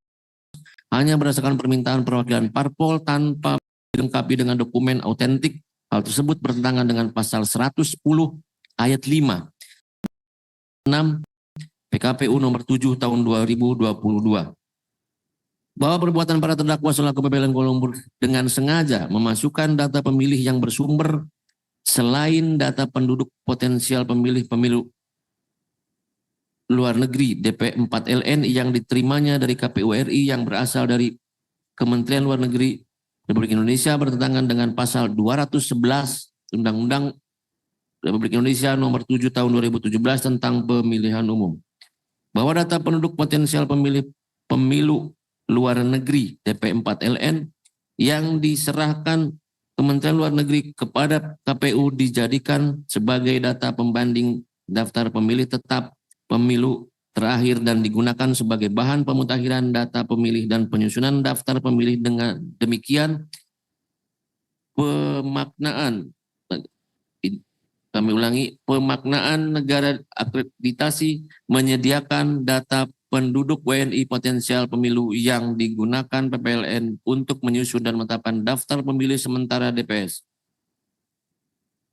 Speaker 4: hanya berdasarkan permintaan perwakilan parpol tanpa dilengkapi dengan dokumen autentik. Hal tersebut bertentangan dengan pasal 110 ayat 5 6 PKPU nomor 7 tahun 2022. Bahwa perbuatan para terdakwa selaku PPLN Kuala Lumpur dengan sengaja memasukkan data pemilih yang bersumber selain data penduduk potensial pemilih pemilu luar negeri DP4LN yang diterimanya dari KPU RI yang berasal dari Kementerian Luar Negeri Republik Indonesia bertentangan dengan pasal 211 Undang-Undang Republik Indonesia nomor 7 tahun 2017 tentang pemilihan umum. Bahwa data penduduk potensial pemilu luar negeri DP4LN yang diserahkan Kementerian Luar Negeri kepada KPU dijadikan sebagai data pembanding daftar pemilih tetap pemilu terakhir dan digunakan sebagai bahan pemutakhiran data pemilih dan penyusunan daftar pemilih. Dengan demikian pemaknaan negara akreditasi menyediakan data penduduk WNI potensial pemilu yang digunakan PPLN untuk menyusun dan menetapkan daftar pemilih sementara DPS.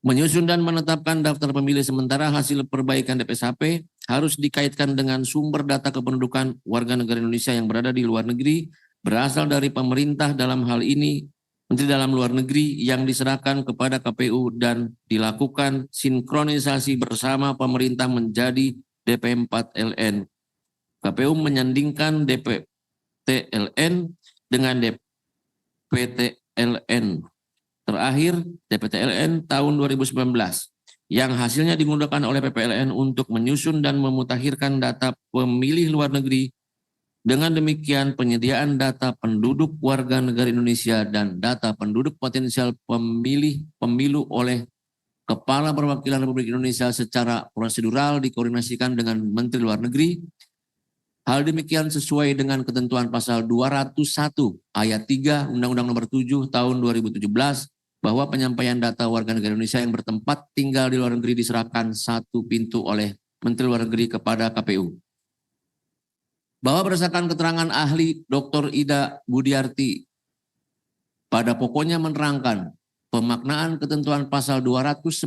Speaker 4: Menyusun dan menetapkan daftar pemilih sementara hasil perbaikan DPS-HP harus dikaitkan dengan sumber data kependudukan warga negara Indonesia yang berada di luar negeri berasal dari pemerintah, dalam hal ini Menteri Dalam Luar Negeri, yang diserahkan kepada KPU dan dilakukan sinkronisasi bersama pemerintah menjadi DP4LN. KPU menyandingkan DPTLN dengan DPTLN terakhir DPTLN tahun 2019 yang hasilnya dimudahkan oleh PPLN untuk menyusun dan memutakhirkan data pemilih luar negeri. Dengan demikian penyediaan data penduduk warga negara Indonesia dan data penduduk potensial pemilu oleh Kepala Perwakilan Republik Indonesia secara prosedural dikoordinasikan dengan Menteri Luar Negeri. Hal demikian sesuai dengan ketentuan pasal 201 ayat 3 Undang-Undang nomor 7 tahun 2017 bahwa penyampaian data warga negara Indonesia yang bertempat tinggal di luar negeri diserahkan satu pintu oleh Menteri Luar Negeri kepada KPU. Bahwa berdasarkan keterangan ahli Dr. Ida Budiarti pada pokoknya menerangkan pemaknaan ketentuan pasal 211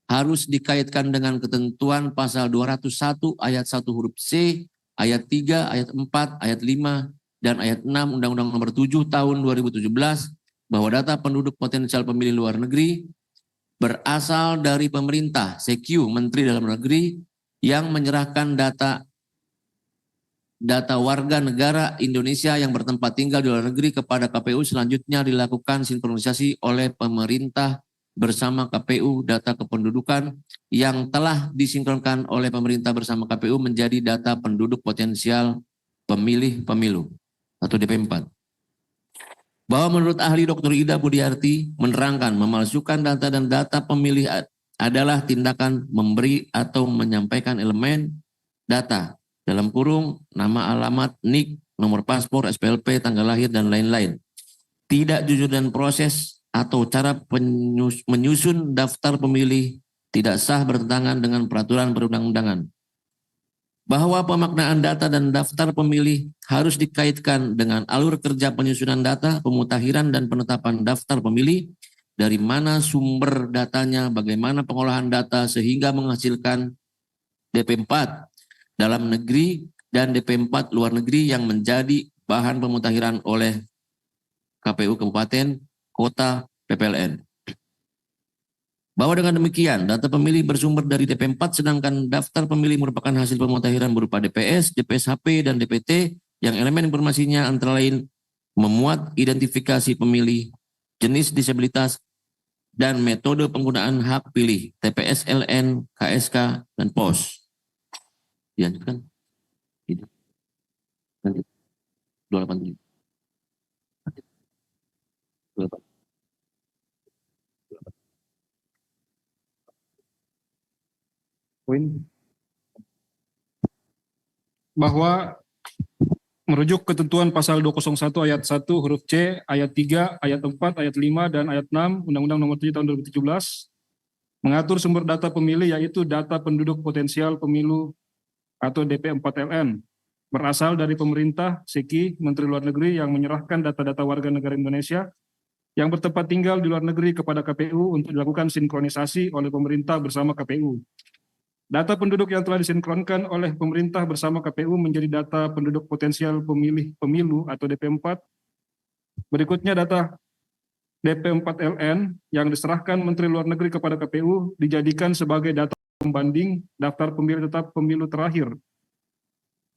Speaker 4: harus dikaitkan dengan ketentuan pasal 201 ayat 1 huruf C, ayat 3, ayat 4, ayat 5, dan ayat 6 Undang-Undang nomor 7 tahun 2017 bahwa data penduduk potensial pemilih luar negeri berasal dari pemerintah, CQ, Menteri Dalam Negeri, yang menyerahkan data warga negara Indonesia yang bertempat tinggal di luar negeri kepada KPU. Selanjutnya dilakukan sinkronisasi oleh pemerintah bersama KPU data kependudukan yang telah disinkronkan oleh pemerintah bersama KPU menjadi data penduduk potensial pemilih pemilu atau DP4. Bahwa menurut ahli Dr. Ida Budiarti menerangkan memalsukan data dan data pemilih adalah tindakan memberi atau menyampaikan elemen data dalam kurung nama, alamat, NIK, nomor paspor, SPLP, tanggal lahir, dan lain-lain. Tidak jujur dan proses atau cara menyusun daftar pemilih tidak sah bertentangan dengan peraturan perundang-undangan. bahwa pemaknaan data dan daftar pemilih harus dikaitkan dengan alur kerja penyusunan data, pemutakhiran dan penetapan daftar pemilih, dari mana sumber datanya, bagaimana pengolahan data sehingga menghasilkan DP4 dalam negeri dan DP4 luar negeri yang menjadi bahan pemutakhiran oleh KPU Kabupaten, Kota, PPLN. Bahwa dengan demikian data pemilih bersumber dari DP4 sedangkan daftar pemilih merupakan hasil pemutakhiran berupa DPS, DPSHP, dan DPT yang elemen informasinya antara lain memuat identifikasi pemilih, jenis disabilitas, dan metode penggunaan hak pilih, TPS, LN, KSK, dan POS. Dilanjutkan. Lanjut. 287. 28.
Speaker 1: Poin bahwa merujuk ketentuan pasal 201 ayat 1 huruf C, ayat 3, ayat 4, ayat 5, dan ayat 6 Undang-Undang Nomor 7 Tahun 2017 mengatur sumber data pemilih yaitu data penduduk potensial pemilu atau DP4LN berasal dari pemerintah, SEKI, Menteri Luar Negeri yang menyerahkan data-data warga negara Indonesia yang bertempat tinggal di luar negeri kepada KPU untuk dilakukan sinkronisasi oleh pemerintah bersama KPU. Data penduduk yang telah disinkronkan oleh pemerintah bersama KPU menjadi data penduduk potensial pemilih pemilu atau DP4. Berikutnya data DP4LN yang diserahkan Menteri Luar Negeri kepada KPU dijadikan sebagai data pembanding daftar pemilih tetap pemilu terakhir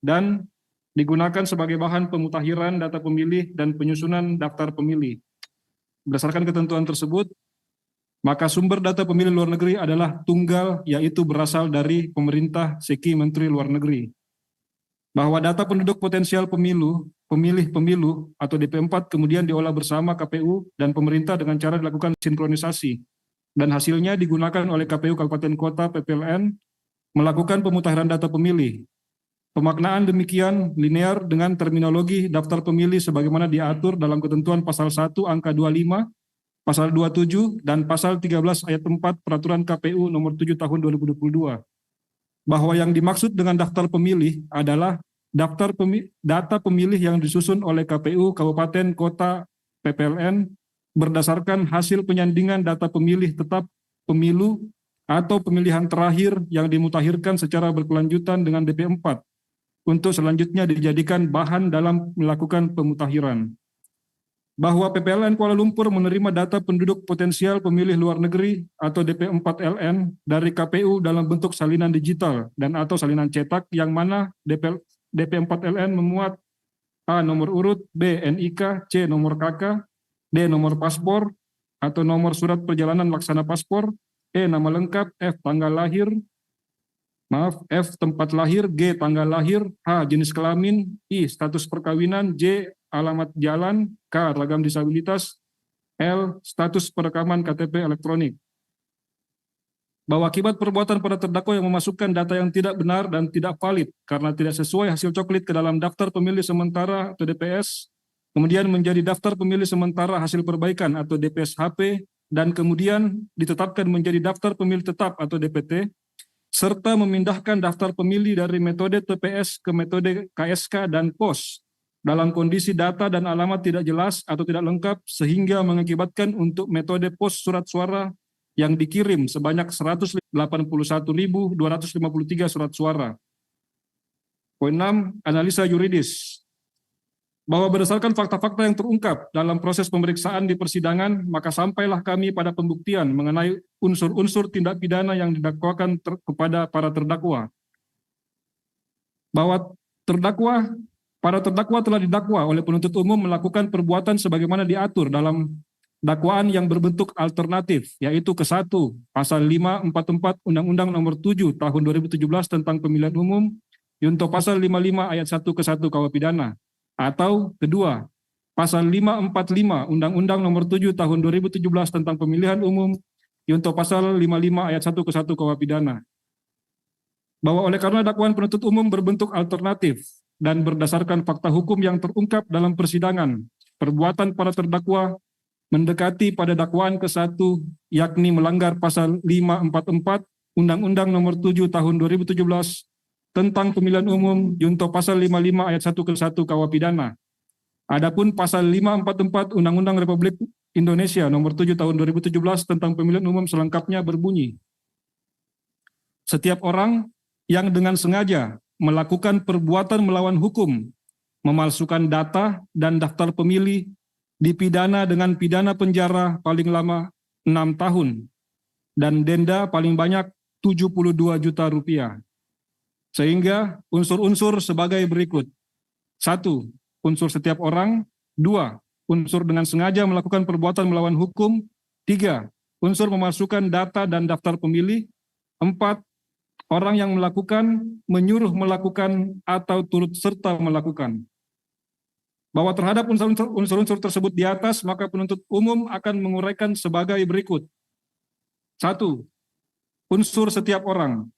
Speaker 1: dan digunakan sebagai bahan pemutakhiran data pemilih dan penyusunan daftar pemilih. Berdasarkan ketentuan tersebut, maka sumber data pemilih luar negeri adalah tunggal, yaitu berasal dari pemerintah SEKI Menteri Luar Negeri. Bahwa data penduduk potensial pemilih pemilu atau DP4 kemudian diolah bersama KPU dan pemerintah dengan cara dilakukan sinkronisasi. Dan hasilnya digunakan oleh KPU Kabupaten Kota PPLN melakukan pemutakhiran data pemilih. Pemaknaan demikian linear dengan terminologi daftar pemilih sebagaimana diatur dalam ketentuan pasal 1 angka 25, pasal 27 dan pasal 13 ayat 4 Peraturan KPU nomor 7 tahun 2022. Bahwa yang dimaksud dengan daftar pemilih adalah data pemilih yang disusun oleh KPU Kabupaten Kota PPLN berdasarkan hasil penyandingan data pemilih tetap pemilu atau pemilihan terakhir yang dimutakhirkan secara berkelanjutan dengan DP4 untuk selanjutnya dijadikan bahan dalam melakukan pemutakhiran. Bahwa PPLN Kuala Lumpur menerima data penduduk potensial pemilih luar negeri atau DP4LN dari KPU dalam bentuk salinan digital dan atau salinan cetak yang mana DP4LN memuat A. Nomor urut, B. NIK, C. Nomor KK, D. Nomor paspor atau nomor surat perjalanan laksana paspor, E. Nama lengkap, F. Tanggal lahir, F. Tempat lahir, G. Tanggal lahir, H. Jenis kelamin, I. Status perkawinan, J. Alamat jalan, K. Ragam disabilitas, L. Status perekaman KTP elektronik. Bahwa akibat perbuatan pada terdakwa yang memasukkan data yang tidak benar dan tidak valid karena tidak sesuai hasil coklit ke dalam daftar pemilih sementara atau DPS, kemudian menjadi daftar pemilih sementara hasil perbaikan atau DPSHP, dan kemudian ditetapkan menjadi daftar pemilih tetap atau DPT, serta memindahkan daftar pemilih dari metode TPS ke metode KSK dan POS dalam kondisi data dan alamat tidak jelas atau tidak lengkap sehingga mengakibatkan untuk metode POS surat suara yang dikirim sebanyak 181.253 surat suara. Poin 6, analisa yuridis. Bahwa berdasarkan fakta-fakta yang terungkap dalam proses pemeriksaan di persidangan, maka sampailah kami pada pembuktian mengenai unsur-unsur tindak pidana yang didakwakan kepada para terdakwa. Bahwa para terdakwa telah didakwa oleh penuntut umum melakukan perbuatan sebagaimana diatur dalam dakwaan yang berbentuk alternatif, yaitu ke-1, pasal 544 Undang-Undang Nomor 7 Tahun 2017 tentang Pemilihan Umum, junto pasal 55 ayat 1 ke 1 KUH Pidana, atau kedua, pasal 545 Undang-Undang Nomor 7 Tahun 2017 tentang Pemilihan Umum, junto pasal 55 ayat 1 ke 1 KUH Pidana. Bahwa oleh karena dakwaan penuntut umum berbentuk alternatif dan berdasarkan fakta hukum yang terungkap dalam persidangan, perbuatan para terdakwa mendekati pada dakwaan ke-1, yakni melanggar pasal 544 Undang-Undang Nomor 7 Tahun 2017 tentang pemilihan umum junto pasal 55 ayat 1 ke 1 KUH pidana. Adapun pasal 544 Undang-Undang Republik Indonesia nomor 7 tahun 2017 tentang pemilihan umum selengkapnya berbunyi, setiap orang yang dengan sengaja melakukan perbuatan melawan hukum, memalsukan data dan daftar pemilih, dipidana dengan pidana penjara paling lama 6 tahun dan denda paling banyak 72 juta rupiah. Sehingga unsur-unsur sebagai berikut. 1. Unsur setiap orang. 2. Unsur dengan sengaja melakukan perbuatan melawan hukum. 3. Unsur memasukkan data dan daftar pemilih. 4. Orang yang melakukan, menyuruh melakukan, atau turut serta melakukan. Bahwa terhadap unsur-unsur tersebut di atas, maka penuntut umum akan menguraikan sebagai berikut. 1. Unsur setiap orang.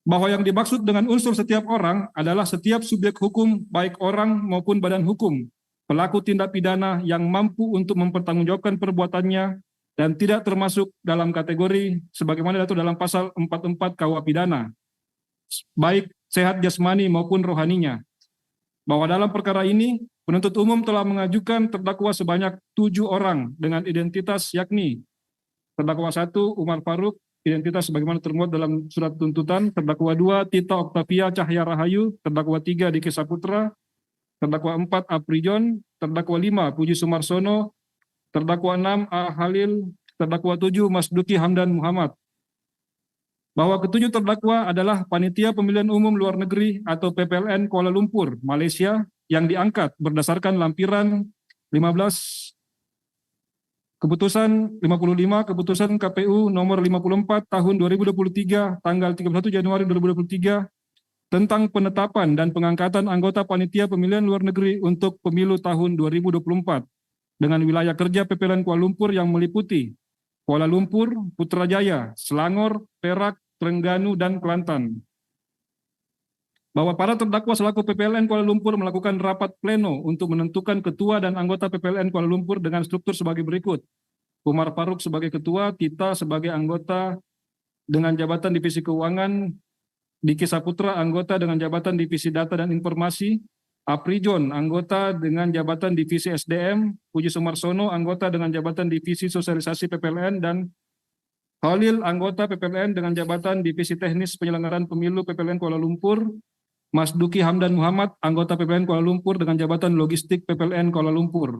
Speaker 1: Bahwa yang dimaksud dengan unsur setiap orang adalah setiap subjek hukum, baik orang maupun badan hukum, pelaku tindak pidana yang mampu untuk mempertanggungjawabkan perbuatannya dan tidak termasuk dalam kategori sebagaimana diatur dalam pasal 44 KUH pidana, baik sehat jasmani maupun rohaninya. Bahwa dalam perkara ini, penuntut umum telah mengajukan terdakwa sebanyak 7 orang dengan identitas yakni terdakwa 1 Umar Faruk, identitas sebagaimana termuat dalam surat tuntutan, terdakwa 2 Tita Oktavia Cahya Rahayu, terdakwa 3 Diki Saputra, terdakwa 4 Aprijon, terdakwa 5 Puji Sumarsono, terdakwa 6 A Halil, terdakwa 7 Mas Duki Hamdan Muhammad. Bahwa ketujuh terdakwa adalah Panitia Pemilihan Umum Luar Negeri atau PPLN Kuala Lumpur, Malaysia, yang diangkat berdasarkan lampiran 15 Keputusan 55, Keputusan KPU nomor 54 tahun 2023 tanggal 31 Januari 2023 tentang penetapan dan pengangkatan anggota Panitia Pemilihan Luar Negeri untuk pemilu tahun 2024 dengan wilayah kerja PPLN Kuala Lumpur yang meliputi Kuala Lumpur, Putrajaya, Selangor, Perak, Terengganu, dan Kelantan. Bahwa para terdakwa selaku PPLN Kuala Lumpur melakukan rapat pleno untuk menentukan ketua dan anggota PPLN Kuala Lumpur dengan struktur sebagai berikut. Umar Faruk sebagai ketua, Tita sebagai anggota dengan jabatan divisi keuangan, Diki Saputra anggota dengan jabatan divisi data dan informasi, Aprijon anggota dengan jabatan divisi SDM, Puji Sumarsono anggota dengan jabatan divisi sosialisasi PPLN, dan Khalil anggota PPLN dengan jabatan divisi teknis penyelenggaraan pemilu PPLN Kuala Lumpur, Mas Duki Hamdan Muhammad, anggota PPLN Kuala Lumpur dengan jabatan logistik PPLN Kuala Lumpur.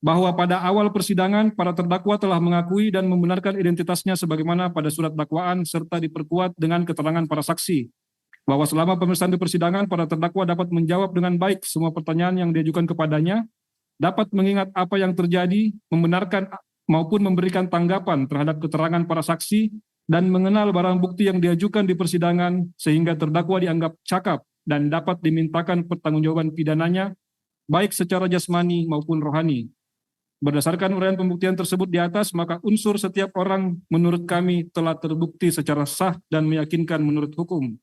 Speaker 1: Bahwa pada awal persidangan, para terdakwa telah mengakui dan membenarkan identitasnya sebagaimana pada surat dakwaan serta diperkuat dengan keterangan para saksi. Bahwa selama pemeriksaan di persidangan, para terdakwa dapat menjawab dengan baik semua pertanyaan yang diajukan kepadanya, dapat mengingat apa yang terjadi, membenarkan maupun memberikan tanggapan terhadap keterangan para saksi, dan mengenal barang bukti yang diajukan di persidangan sehingga terdakwa dianggap cakap dan dapat dimintakan pertanggungjawaban pidananya baik secara jasmani maupun rohani. Berdasarkan uraian pembuktian tersebut di atas, maka unsur setiap orang menurut kami telah terbukti secara sah dan meyakinkan menurut hukum.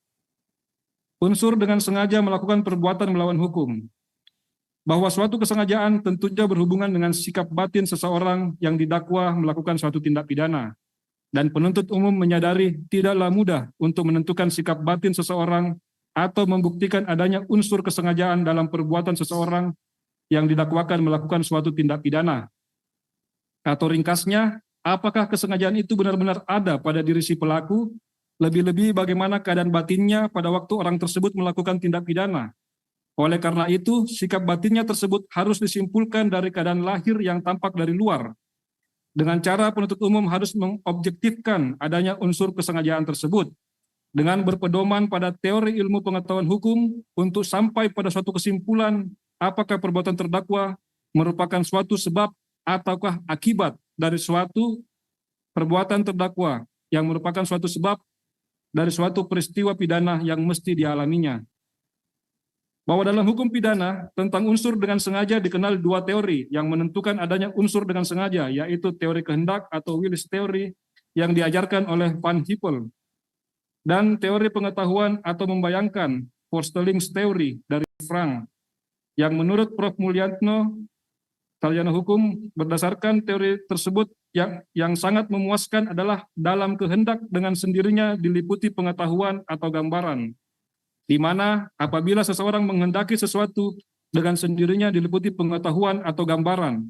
Speaker 1: Unsur dengan sengaja melakukan perbuatan melawan hukum. Bahwa suatu kesengajaan tentunya berhubungan dengan sikap batin seseorang yang didakwa melakukan suatu tindak pidana. Dan penuntut umum menyadari tidaklah mudah untuk menentukan sikap batin seseorang atau membuktikan adanya unsur kesengajaan dalam perbuatan seseorang yang didakwakan melakukan suatu tindak pidana. Atau ringkasnya, apakah kesengajaan itu benar-benar ada pada diri si pelaku, lebih-lebih bagaimana keadaan batinnya pada waktu orang tersebut melakukan tindak pidana. Oleh karena itu, sikap batinnya tersebut harus disimpulkan dari keadaan lahir yang tampak dari luar. Dengan cara penuntut umum harus mengobjektifkan adanya unsur kesengajaan tersebut dengan berpedoman pada teori ilmu pengetahuan hukum untuk sampai pada suatu kesimpulan apakah perbuatan terdakwa merupakan suatu sebab ataukah akibat dari suatu perbuatan terdakwa yang merupakan suatu sebab dari suatu peristiwa pidana yang mesti dialaminya. Bahwa dalam hukum pidana tentang unsur dengan sengaja dikenal dua teori yang menentukan adanya unsur dengan sengaja, yaitu teori kehendak atau Willis theory yang diajarkan oleh Van Hippel, dan teori pengetahuan atau membayangkan Forsteling's theory dari Frank, yang menurut Prof. Mulyanto, sarjana hukum, berdasarkan teori tersebut yang sangat memuaskan adalah dalam kehendak dengan sendirinya diliputi pengetahuan atau gambaran. di mana apabila seseorang menghendaki sesuatu dengan sendirinya diliputi pengetahuan atau gambaran.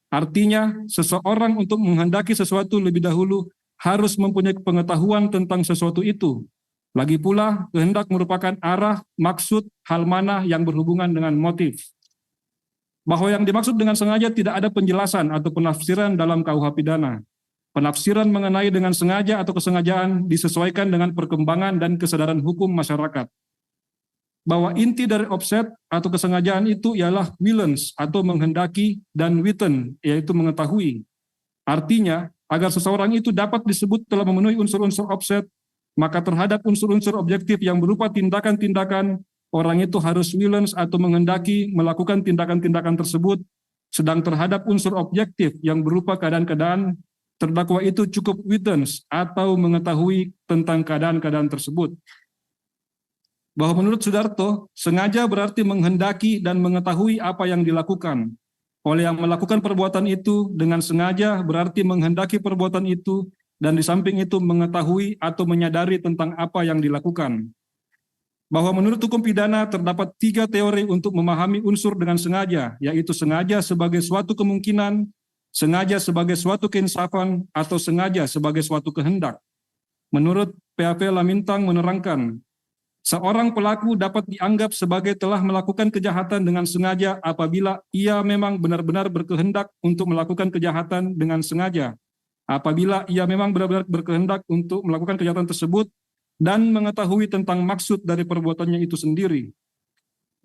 Speaker 1: Artinya, seseorang untuk menghendaki sesuatu lebih dahulu harus mempunyai pengetahuan tentang sesuatu itu. Lagi pula, kehendak merupakan arah, maksud, hal mana yang berhubungan dengan motif. Bahwa yang dimaksud dengan sengaja tidak ada penjelasan atau penafsiran dalam KUH pidana. Penafsiran mengenai dengan sengaja atau kesengajaan disesuaikan dengan perkembangan dan kesadaran hukum masyarakat. Bahwa inti dari offset atau kesengajaan itu ialah willens atau menghendaki dan witten yaitu mengetahui. Artinya, agar seseorang itu dapat disebut telah memenuhi unsur-unsur offset, maka terhadap unsur-unsur objektif yang berupa tindakan-tindakan, orang itu harus willens atau menghendaki melakukan tindakan-tindakan tersebut, sedang terhadap unsur objektif yang berupa keadaan-keadaan, terdakwa itu cukup witness atau mengetahui tentang keadaan-keadaan tersebut. Bahwa menurut Sudarto, sengaja berarti menghendaki dan mengetahui apa yang dilakukan. Oleh yang melakukan perbuatan itu dengan sengaja berarti menghendaki perbuatan itu dan di samping itu mengetahui atau menyadari tentang apa yang dilakukan. Bahwa menurut hukum pidana terdapat 3 teori untuk memahami unsur dengan sengaja, yaitu sengaja sebagai suatu kemungkinan, sengaja sebagai suatu keinsafan, atau sengaja sebagai suatu kehendak. Menurut PAP Lamintang menerangkan, seorang pelaku dapat dianggap sebagai telah melakukan kejahatan dengan sengaja apabila ia memang benar-benar berkehendak untuk melakukan kejahatan dengan sengaja. Apabila ia memang benar-benar berkehendak untuk melakukan kejahatan tersebut dan mengetahui tentang maksud dari perbuatannya itu sendiri.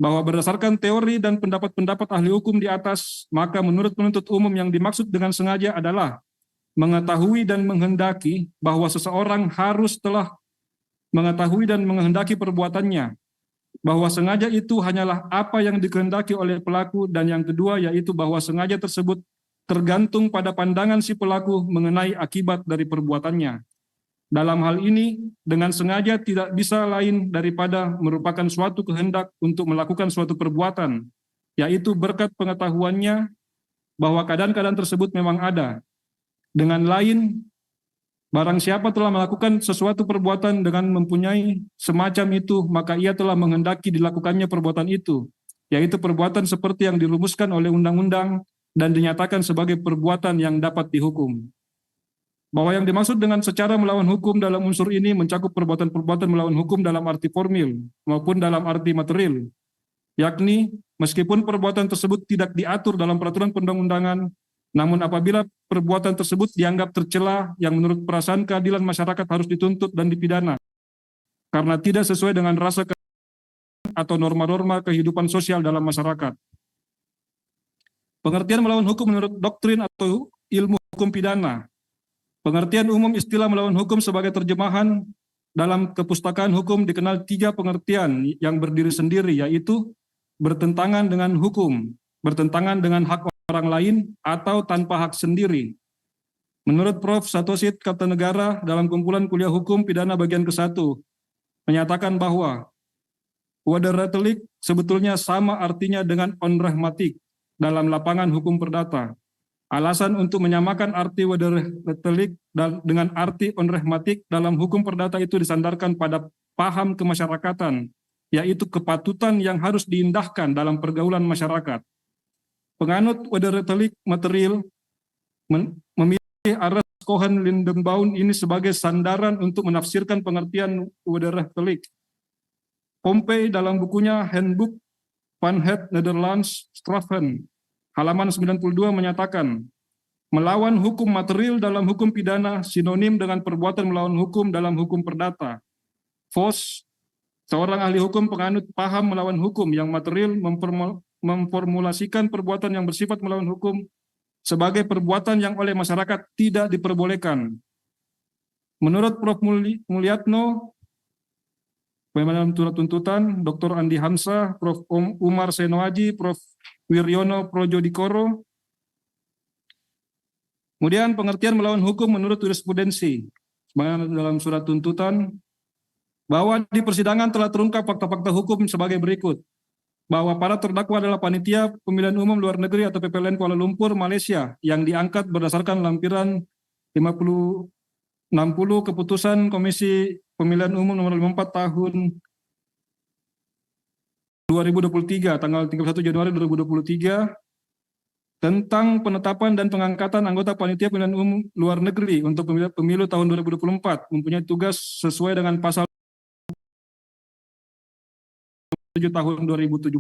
Speaker 1: Bahwa berdasarkan teori dan pendapat-pendapat ahli hukum di atas, maka menurut penuntut umum yang dimaksud dengan sengaja adalah mengetahui dan menghendaki bahwa seseorang harus telah mengetahui dan menghendaki perbuatannya, bahwa sengaja itu hanyalah apa yang dikehendaki oleh pelaku, dan yang kedua yaitu bahwa sengaja tersebut tergantung pada pandangan si pelaku mengenai akibat dari perbuatannya. Dalam hal ini, dengan sengaja tidak bisa lain daripada merupakan suatu kehendak untuk melakukan suatu perbuatan, yaitu berkat pengetahuannya bahwa keadaan-keadaan tersebut memang ada. Dengan lain, barang siapa telah melakukan sesuatu perbuatan dengan mempunyai semacam itu, maka ia telah menghendaki dilakukannya perbuatan itu, yaitu perbuatan seperti yang dirumuskan oleh undang-undang dan dinyatakan sebagai perbuatan yang dapat dihukum. Bahwa yang dimaksud dengan secara melawan hukum dalam unsur ini mencakup perbuatan-perbuatan melawan hukum dalam arti formil maupun dalam arti material, yakni meskipun perbuatan tersebut tidak diatur dalam peraturan perundang-undangan, namun apabila perbuatan tersebut dianggap tercela yang menurut perasaan keadilan masyarakat harus dituntut dan dipidana, karena tidak sesuai dengan rasa atau norma-norma kehidupan sosial dalam masyarakat. Pengertian melawan hukum menurut doktrin atau ilmu hukum pidana. Pengertian umum istilah melawan hukum sebagai terjemahan dalam kepustakaan hukum dikenal 3 pengertian yang berdiri sendiri, yaitu bertentangan dengan hukum, bertentangan dengan hak orang lain, atau tanpa hak sendiri. Menurut Prof. Satosit Kartanegara dalam kumpulan kuliah hukum pidana bagian ke-1, menyatakan bahwa waderetelik sebetulnya sama artinya dengan onrehmatik dalam lapangan hukum perdata. Alasan untuk menyamakan arti waderetelik dengan arti onrehmatik dalam hukum perdata itu disandarkan pada paham kemasyarakatan, yaitu kepatutan yang harus diindahkan dalam pergaulan masyarakat. Penganut waderetelik material memilih Ares Cohen Lindenbaum ini sebagai sandaran untuk menafsirkan pengertian waderetelik. Pompey dalam bukunya Handbook van het Nederlands Straffen halaman 92 menyatakan, melawan hukum material dalam hukum pidana sinonim dengan perbuatan melawan hukum dalam hukum perdata. Vos, seorang ahli hukum penganut paham melawan hukum yang material, memformulasikan perbuatan yang bersifat melawan hukum sebagai perbuatan yang oleh masyarakat tidak diperbolehkan. Menurut Prof. Mulyatno, dalam surat tuntutan, Dr. Andi Hamzah, Prof. Umar Senoaji, Prof. Wiryono Projodikoro. Kemudian pengertian melawan hukum menurut jurisprudensi. Dalam surat tuntutan, bahwa di persidangan telah terungkap fakta-fakta hukum sebagai berikut. Bahwa para terdakwa adalah panitia pemilihan umum luar negeri atau PPLN Kuala Lumpur, Malaysia, yang diangkat berdasarkan lampiran 5060 keputusan Komisi Pemilihan Umum nomor 54 tahun 2023 tanggal 31 Januari 2023 tentang penetapan dan pengangkatan anggota panitia pemilihan umum luar negeri untuk pemilu tahun 2024 mempunyai tugas sesuai dengan pasal 7 tahun 2017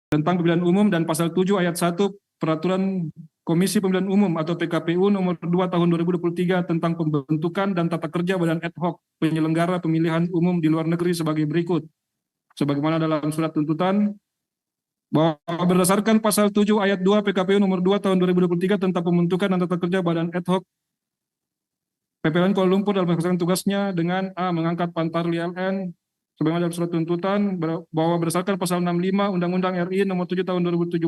Speaker 1: tentang pemilihan umum dan pasal 7 ayat 1 Peraturan Komisi Pemilihan Umum atau PKPU nomor 2 tahun 2023 tentang pembentukan dan tata kerja badan ad hoc penyelenggara pemilihan umum di luar negeri sebagai berikut. Sebagaimana dalam surat tuntutan bahwa berdasarkan pasal 7 ayat 2 PKPU nomor 2 tahun 2023 tentang pembentukan dan tata kerja badan ad hoc PPLN Kuala Lumpur dalam melaksanakan tugasnya dengan A. Mengangkat Pantarli LN sebagaimana dalam surat tuntutan bahwa berdasarkan pasal 65 Undang-Undang RI nomor 7 tahun 2017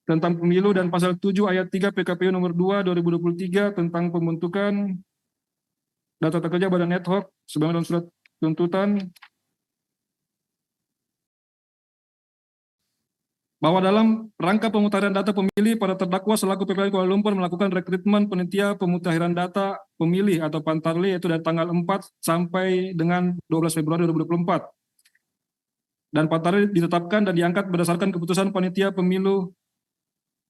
Speaker 1: tentang pemilu dan pasal 7 ayat 3 PKPU nomor 2 2023 tentang pembentukan dan tata kerja badan ad hoc sebagaimana dalam surat tuntutan bahwa dalam rangka pemutahiran data pemilih para terdakwa selaku PPLN Kuala Lumpur melakukan rekrutmen panitia pemutahiran data pemilih atau Pantarli yaitu dari tanggal 4 sampai dengan 12 Februari 2024. Dan Pantarli ditetapkan dan diangkat berdasarkan keputusan panitia pemilu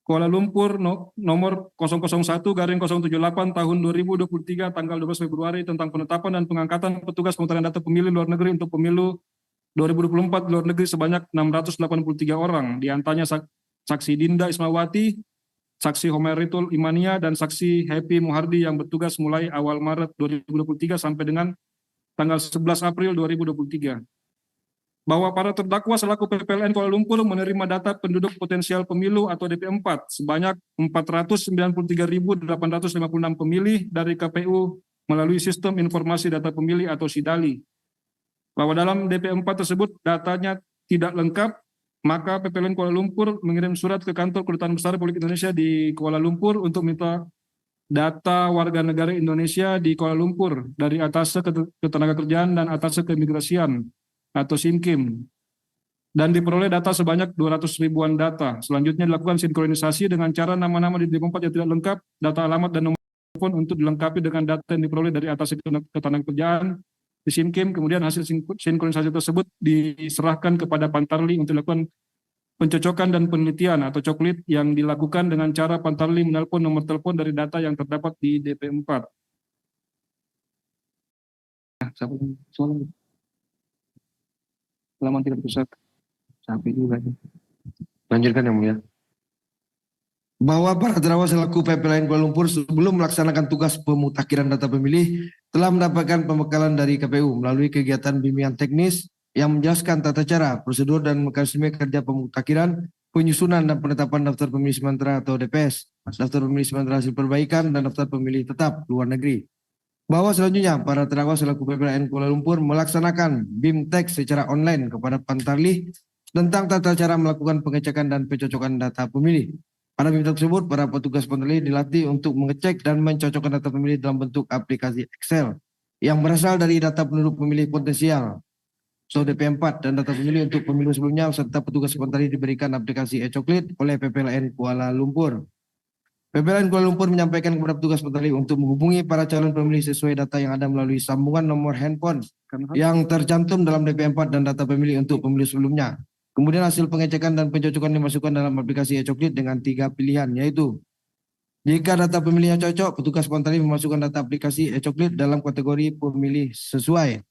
Speaker 1: Kuala Lumpur nomor 001/078 tahun 2023 tanggal 12 Februari tentang penetapan dan pengangkatan petugas pemutahiran data pemilih luar negeri untuk pemilu 2024 di luar negeri sebanyak 683 orang, diantaranya saksi Dinda Ismawati, saksi Homeritul Imania, dan saksi Happy Muhardi yang bertugas mulai awal Maret 2023 sampai dengan tanggal 11 April 2023. Bahwa para terdakwa selaku PPLN Kuala Lumpur menerima data penduduk potensial pemilu atau DP4 sebanyak 493.856 pemilih dari KPU melalui Sistem Informasi Data Pemilih atau SIDALI. Bahwa dalam DP4 tersebut datanya tidak lengkap, maka PPLN Kuala Lumpur mengirim surat ke kantor Kedutaan Besar Republik Indonesia di Kuala Lumpur untuk minta data warga negara Indonesia di Kuala Lumpur dari Atasnya Ketenagakerjaan dan Atasnya Keimigrasian atau SIMKIM. Dan diperoleh data sebanyak 200 ribuan data. Selanjutnya dilakukan sinkronisasi dengan cara nama-nama di DP4 yang tidak lengkap, data alamat dan nomor telepon untuk dilengkapi dengan data yang diperoleh dari Atasnya Ketenagakerjaan di SIMKIM, kemudian hasil sinkronisasi tersebut diserahkan kepada Pantarli untuk dilakukan pencocokan dan penelitian atau coklit yang dilakukan dengan cara Pantarli menelpon nomor telepon dari data yang terdapat di DP4. Halaman 31. Sampai juga.
Speaker 5: Lanjutkan yang mulia. Bahwa para terdakwa selaku PPLN Kuala Lumpur sebelum melaksanakan tugas pemutakhiran data pemilih telah mendapatkan pembekalan dari KPU melalui kegiatan bimbingan teknis yang menjelaskan tata cara, prosedur dan mekanisme kerja pemutakhiran, penyusunan dan penetapan daftar pemilih sementara atau DPS, daftar pemilih sementara hasil perbaikan dan daftar pemilih tetap luar negeri. Bahwa selanjutnya para terdakwa selaku PPLN Kuala Lumpur melaksanakan BIMTEK secara online kepada Pantarli tentang tata cara melakukan pengecekan dan pencocokan data pemilih. Pada BIMTEK tersebut, para petugas Pantarli dilatih untuk mengecek dan mencocokkan data pemilih dalam bentuk aplikasi Excel yang berasal dari data penduduk pemilih potensial atau DP4 dan data pemilih untuk pemilu sebelumnya serta petugas Pantarli diberikan aplikasi e-coklit oleh PPLN Kuala Lumpur. PPLN Kuala Lumpur menyampaikan kepada petugas Pantarli untuk menghubungi para calon pemilih sesuai data yang ada melalui sambungan nomor handphone yang tercantum dalam DP4 dan data pemilih untuk pemilu sebelumnya. Kemudian hasil pengecekan dan pencocokan dimasukkan dalam aplikasi e-coklit dengan 3 pilihan, yaitu jika data pemilihnya cocok, petugas Pantarli memasukkan data aplikasi e-coklit dalam kategori pemilih sesuai.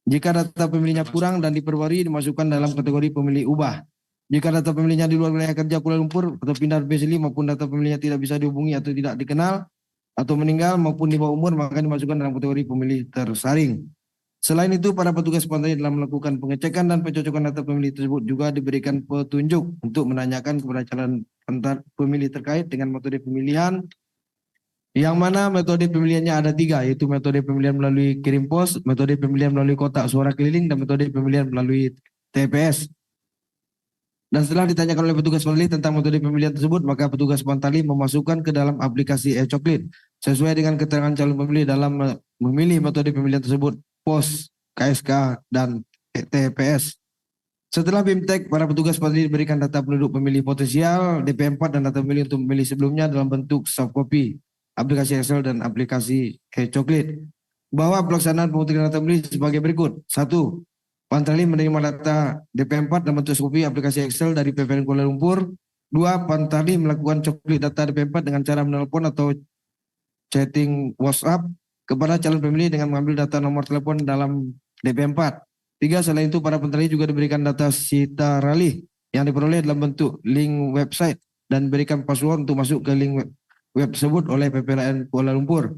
Speaker 5: Jika data pemilihnya kurang dan diperbarui, dimasukkan dalam kategori pemilih ubah. Jika data pemilihnya di luar wilayah kerja Kuala Lumpur atau pindah domisili maupun data pemilihnya tidak bisa dihubungi atau tidak dikenal atau meninggal maupun di bawah umur, maka dimasukkan dalam kategori pemilih tersaring. Selain itu, para petugas Pantarli dalam melakukan pengecekan dan pencocokan data pemilih tersebut juga diberikan petunjuk untuk menanyakan kepada calon pemilih terkait dengan metode pemilihan, yang mana metode pemilihannya ada 3, yaitu metode pemilihan melalui kirim pos, metode pemilihan melalui kotak suara keliling, dan metode pemilihan melalui TPS. Dan setelah ditanyakan oleh petugas Pantarli tentang metode pemilihan tersebut, maka petugas Pantarli memasukkan ke dalam aplikasi e-coklit sesuai dengan keterangan calon pemilih dalam memilih metode pemilihan tersebut, pos, KSK, dan TPS. Setelah BIMTEK, para petugas Pantarli diberikan data penduduk pemilih potensial, DP4 dan data pemilih untuk pemilih sebelumnya dalam bentuk soft copy, aplikasi Excel dan aplikasi e-coklit. bahwa pelaksanaan pemutakiran data pemilih sebagai berikut. 1. Pantrali menerima data DP4 dalam bentuk kopi aplikasi Excel dari PPLN Kuala Lumpur. 2. Pantrali melakukan coklit data DP4 dengan cara menelpon atau chatting WhatsApp kepada calon pemilih dengan mengambil data nomor telepon dalam DP4. 3. Selain itu, para pantrali juga diberikan data sita ralih yang diperoleh dalam bentuk link website dan berikan password untuk masuk ke link web tersebut oleh PPLN Kuala Lumpur.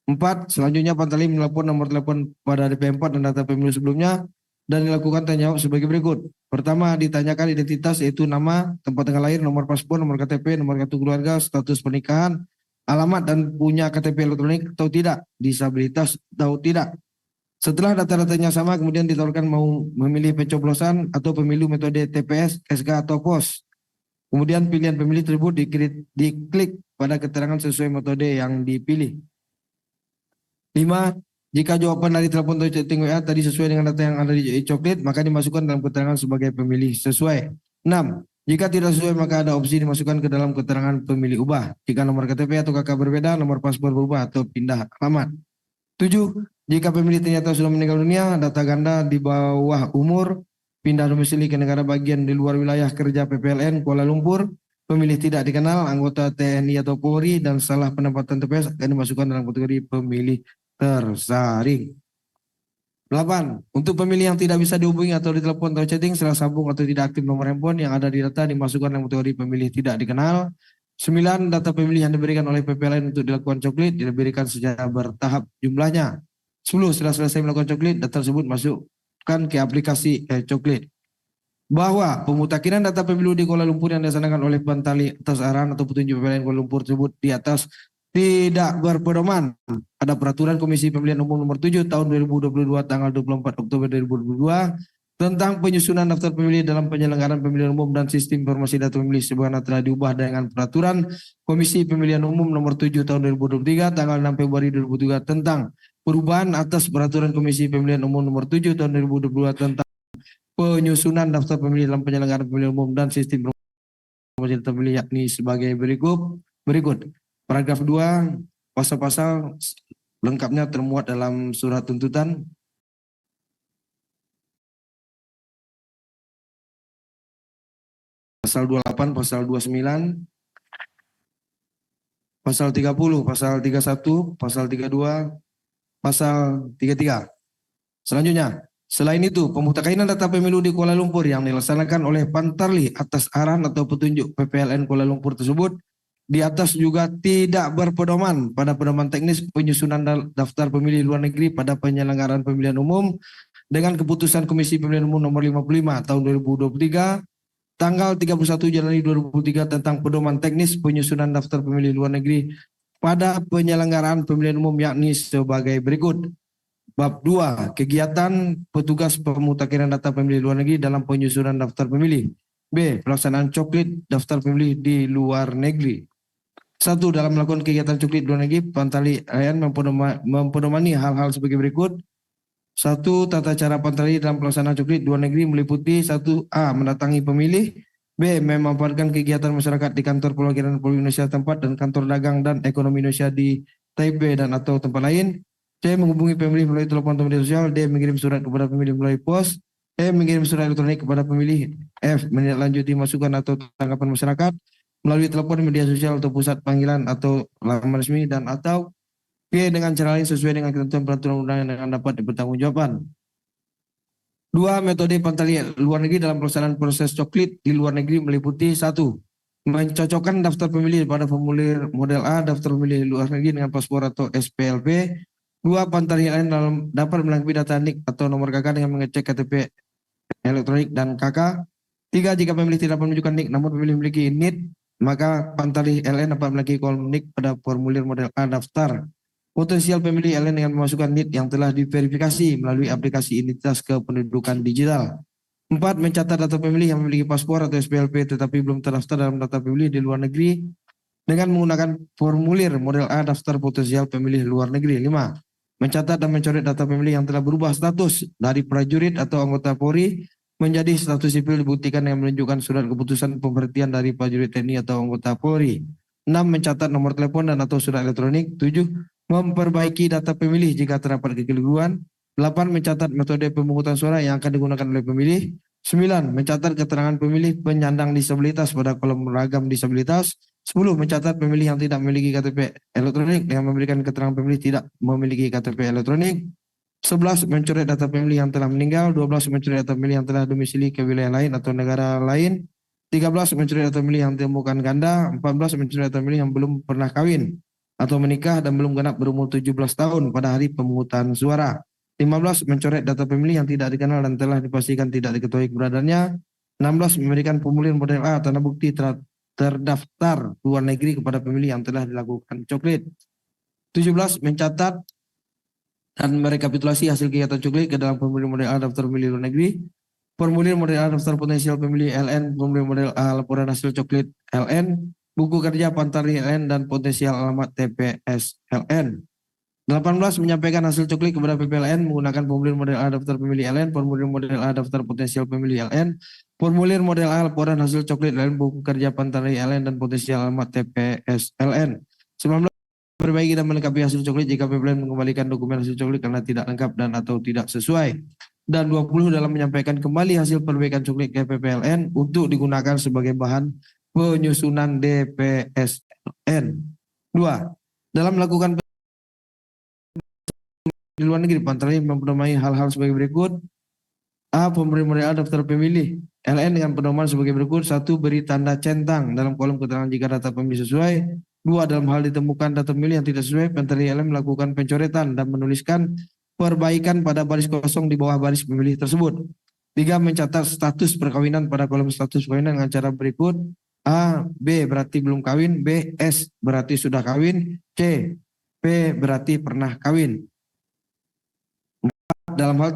Speaker 5: 4. Selanjutnya pantrali menelpon nomor telepon pada DP4 dan data pemilu sebelumnya dan dilakukan tanya jawab sebagai berikut. Pertama, ditanyakan identitas yaitu nama, tempat tanggal lahir, nomor paspor, nomor KTP, nomor kartu keluarga, status pernikahan, alamat dan punya KTP elektronik atau tidak, disabilitas atau tidak. Setelah data-datanya sama, kemudian ditawarkan mau memilih pencoblosan atau pemilu metode TPS, SK atau POS. Kemudian pilihan pemilih tersebut diklik pada keterangan sesuai metode yang dipilih. 5. Jika jawaban dari telepon atau chatting WA tadi sesuai dengan data yang ada di coklit, maka dimasukkan dalam keterangan sebagai pemilih sesuai. 6. Jika tidak sesuai, maka ada opsi dimasukkan ke dalam keterangan pemilih ubah. Jika nomor KTP atau KK berbeda, nomor paspor berubah atau pindah alamat. 7. Jika pemilih ternyata sudah meninggal dunia, data ganda di bawah umur, pindah domisili ke negara bagian di luar wilayah kerja PPLN Kuala Lumpur, pemilih tidak dikenal, anggota TNI atau Polri, dan salah penempatan TPS akan dimasukkan dalam kategori pemilih tersaring. 8. Untuk pemilih yang tidak bisa dihubungi atau ditelepon atau chatting setelah sambung atau tidak aktif nomor handphone yang ada di data dimasukkan dalam kategori pemilih tidak dikenal. 9. Data pemilih yang diberikan oleh PPLN untuk dilakukan coklit diberikan secara bertahap jumlahnya. 10. Setelah selesai melakukan coklit, data tersebut masukkan ke aplikasi coklit. Bahwa pemutakhiran data pemilu di Kuala Lumpur yang dilaksanakan oleh Pantrali atas arahan atau petunjuk PPLN Kuala Lumpur tersebut di atas tidak berpedoman pada Peraturan Komisi Pemilihan Umum Nomor 7 Tahun 2022 tanggal 24 Oktober 2022 tentang penyusunan daftar pemilih dalam penyelenggaraan pemilihan umum dan sistem informasi data pemilih sebagaimana telah diubah dengan Peraturan Komisi Pemilihan Umum Nomor 7 Tahun 2023 tanggal 6 Februari 2023 tentang perubahan atas Peraturan Komisi Pemilihan Umum Nomor 7 Tahun 2022 tentang penyusunan daftar pemilih dalam penyelenggaraan pemilihan umum dan sistem informasi data pemilih yakni sebagai berikut. Paragraf 2, pasal-pasal lengkapnya termuat dalam surat tuntutan. Pasal 28, pasal 29, pasal 30, pasal 31, pasal 32, pasal 33. Selanjutnya, selain itu, pemutakhiran data pemilu di Kuala Lumpur yang dilaksanakan oleh Pantrali atas arahan atau petunjuk PPLN Kuala Lumpur tersebut di atas juga tidak berpedoman pada pedoman teknis penyusunan daftar pemilih luar negeri pada penyelenggaraan pemilihan umum dengan keputusan Komisi Pemilihan Umum Nomor 55 Tahun 2023 tanggal 31 Januari 2003 tentang pedoman teknis penyusunan daftar pemilih luar negeri pada penyelenggaraan pemilihan umum yakni sebagai berikut. Bab 2. Kegiatan petugas pemutakhiran data pemilih luar negeri dalam penyusunan daftar pemilih. B. Pelaksanaan coklit daftar pemilih di luar negeri. 1. Dalam melakukan kegiatan coklit luar negeri, Pantrali AN mempedomani hal-hal sebagai berikut. 1. Tata cara Pantrali dalam pelaksanaan coklit luar negeri meliputi 1. Mendatangi pemilih. B. Memaparkan kegiatan masyarakat di kantor perwakilan Republik Indonesia tempat dan kantor dagang dan ekonomi Indonesia di Taipei dan atau tempat lain. C. Menghubungi pemilih melalui telepon atau media sosial. D. Mengirim surat kepada pemilih melalui pos. E. Mengirim surat elektronik kepada pemilih. F. Menindaklanjuti masukan atau tanggapan masyarakat melalui telepon, media sosial atau pusat panggilan atau laman resmi dan atau P. Dengan cara lain sesuai dengan ketentuan peraturan undangan yang dapat dipertanggungjawabkan. 2. Metode Pantrali luar negeri dalam pelaksanaan proses coklit di luar negeri meliputi 1. Mencocokkan daftar pemilih pada formulir model A daftar pemilih luar negeri dengan paspor atau SPLP. 2. Pantrali lain dapat melengkapi data NIK atau nomor KK dengan mengecek KTP elektronik dan KK. 3. Jika pemilih tidak menunjukkan NIK namun pemilih memiliki NID, maka Pantrali LN dapat memiliki kolom NIK pada formulir model A daftar potensial pemilih LN dengan memasukkan NID yang telah diverifikasi melalui aplikasi identitas kependudukan digital. 4. Mencatat data pemilih yang memiliki paspor atau SPLP tetapi belum terdaftar dalam data pemilih di luar negeri dengan menggunakan formulir model A daftar potensial pemilih luar negeri. 5. Mencatat dan mencoret data pemilih yang telah berubah status dari prajurit atau anggota Polri menjadi status sipil dibuktikan yang menunjukkan surat keputusan pemberhentian dari prajurit TNI atau anggota Polri. 6. Mencatat nomor telepon dan atau surat elektronik. 7. memperbaiki data pemilih jika terdapat kekeliruan. 8. Mencatat metode pemungutan suara yang akan digunakan oleh pemilih. 9. Mencatat keterangan pemilih penyandang disabilitas pada kolom ragam disabilitas. 10. Mencatat pemilih yang tidak memiliki KTP elektronik yang memberikan keterangan pemilih tidak memiliki KTP elektronik. 11. Mencoret data pemilih yang telah meninggal. 12. Mencoret data pemilih yang telah domisili ke wilayah lain atau negara lain. 13. Mencoret data pemilih yang ditemukan ganda. 14. Mencoret data pemilih yang belum pernah kawin atau menikah dan belum genap berumur 17 tahun pada hari pemungutan suara. 15. Mencoret data pemilih yang tidak dikenal dan telah dipastikan tidak diketahui keberadaannya. 16. Memberikan formulir model A tanda bukti terdaftar luar negeri kepada pemilih yang telah dilakukan coklit. 17. Mencatat dan merekapitulasi hasil kegiatan coklit ke dalam formulir model A daftar pemilih luar negeri, formulir model A daftar potensial pemilih LN, formulir model A laporan hasil coklit LN, buku kerja Pantari LN dan potensial alamat TPS LN. 18. Menyampaikan hasil coklit kepada PPLN menggunakan formulir model A daftar pemilih LN, formulir model A daftar potensial pemilih LN, formulir model A laporan hasil coklit LN, buku kerja Pantari LN dan potensial alamat TPS LN. 19. Perbaiki dan melengkapi hasil coklit jika PPLN mengembalikan dokumen hasil coklit karena tidak lengkap dan atau tidak sesuai. Dan 20. Dalam menyampaikan kembali hasil perbaikan coklit ke PPLN untuk digunakan sebagai bahan penyusunan DPSN. 2. Dalam melakukan di luar negeri, Pantari mempedomani hal-hal sebagai berikut. A. Formulir model A daftar pemilih LN dengan pedoman sebagai berikut. 1. Beri tanda centang dalam kolom keterangan jika data pemilih sesuai. 2. Dalam hal ditemukan data pemilih yang tidak sesuai, Pantari LN melakukan pencoretan dan menuliskan perbaikan pada baris kosong di bawah baris pemilih tersebut. 3. Mencatat status perkawinan pada kolom status perkawinan dengan cara berikut. A. B berarti belum kawin. B. S berarti sudah kawin. C. P berarti pernah kawin. Dalam hal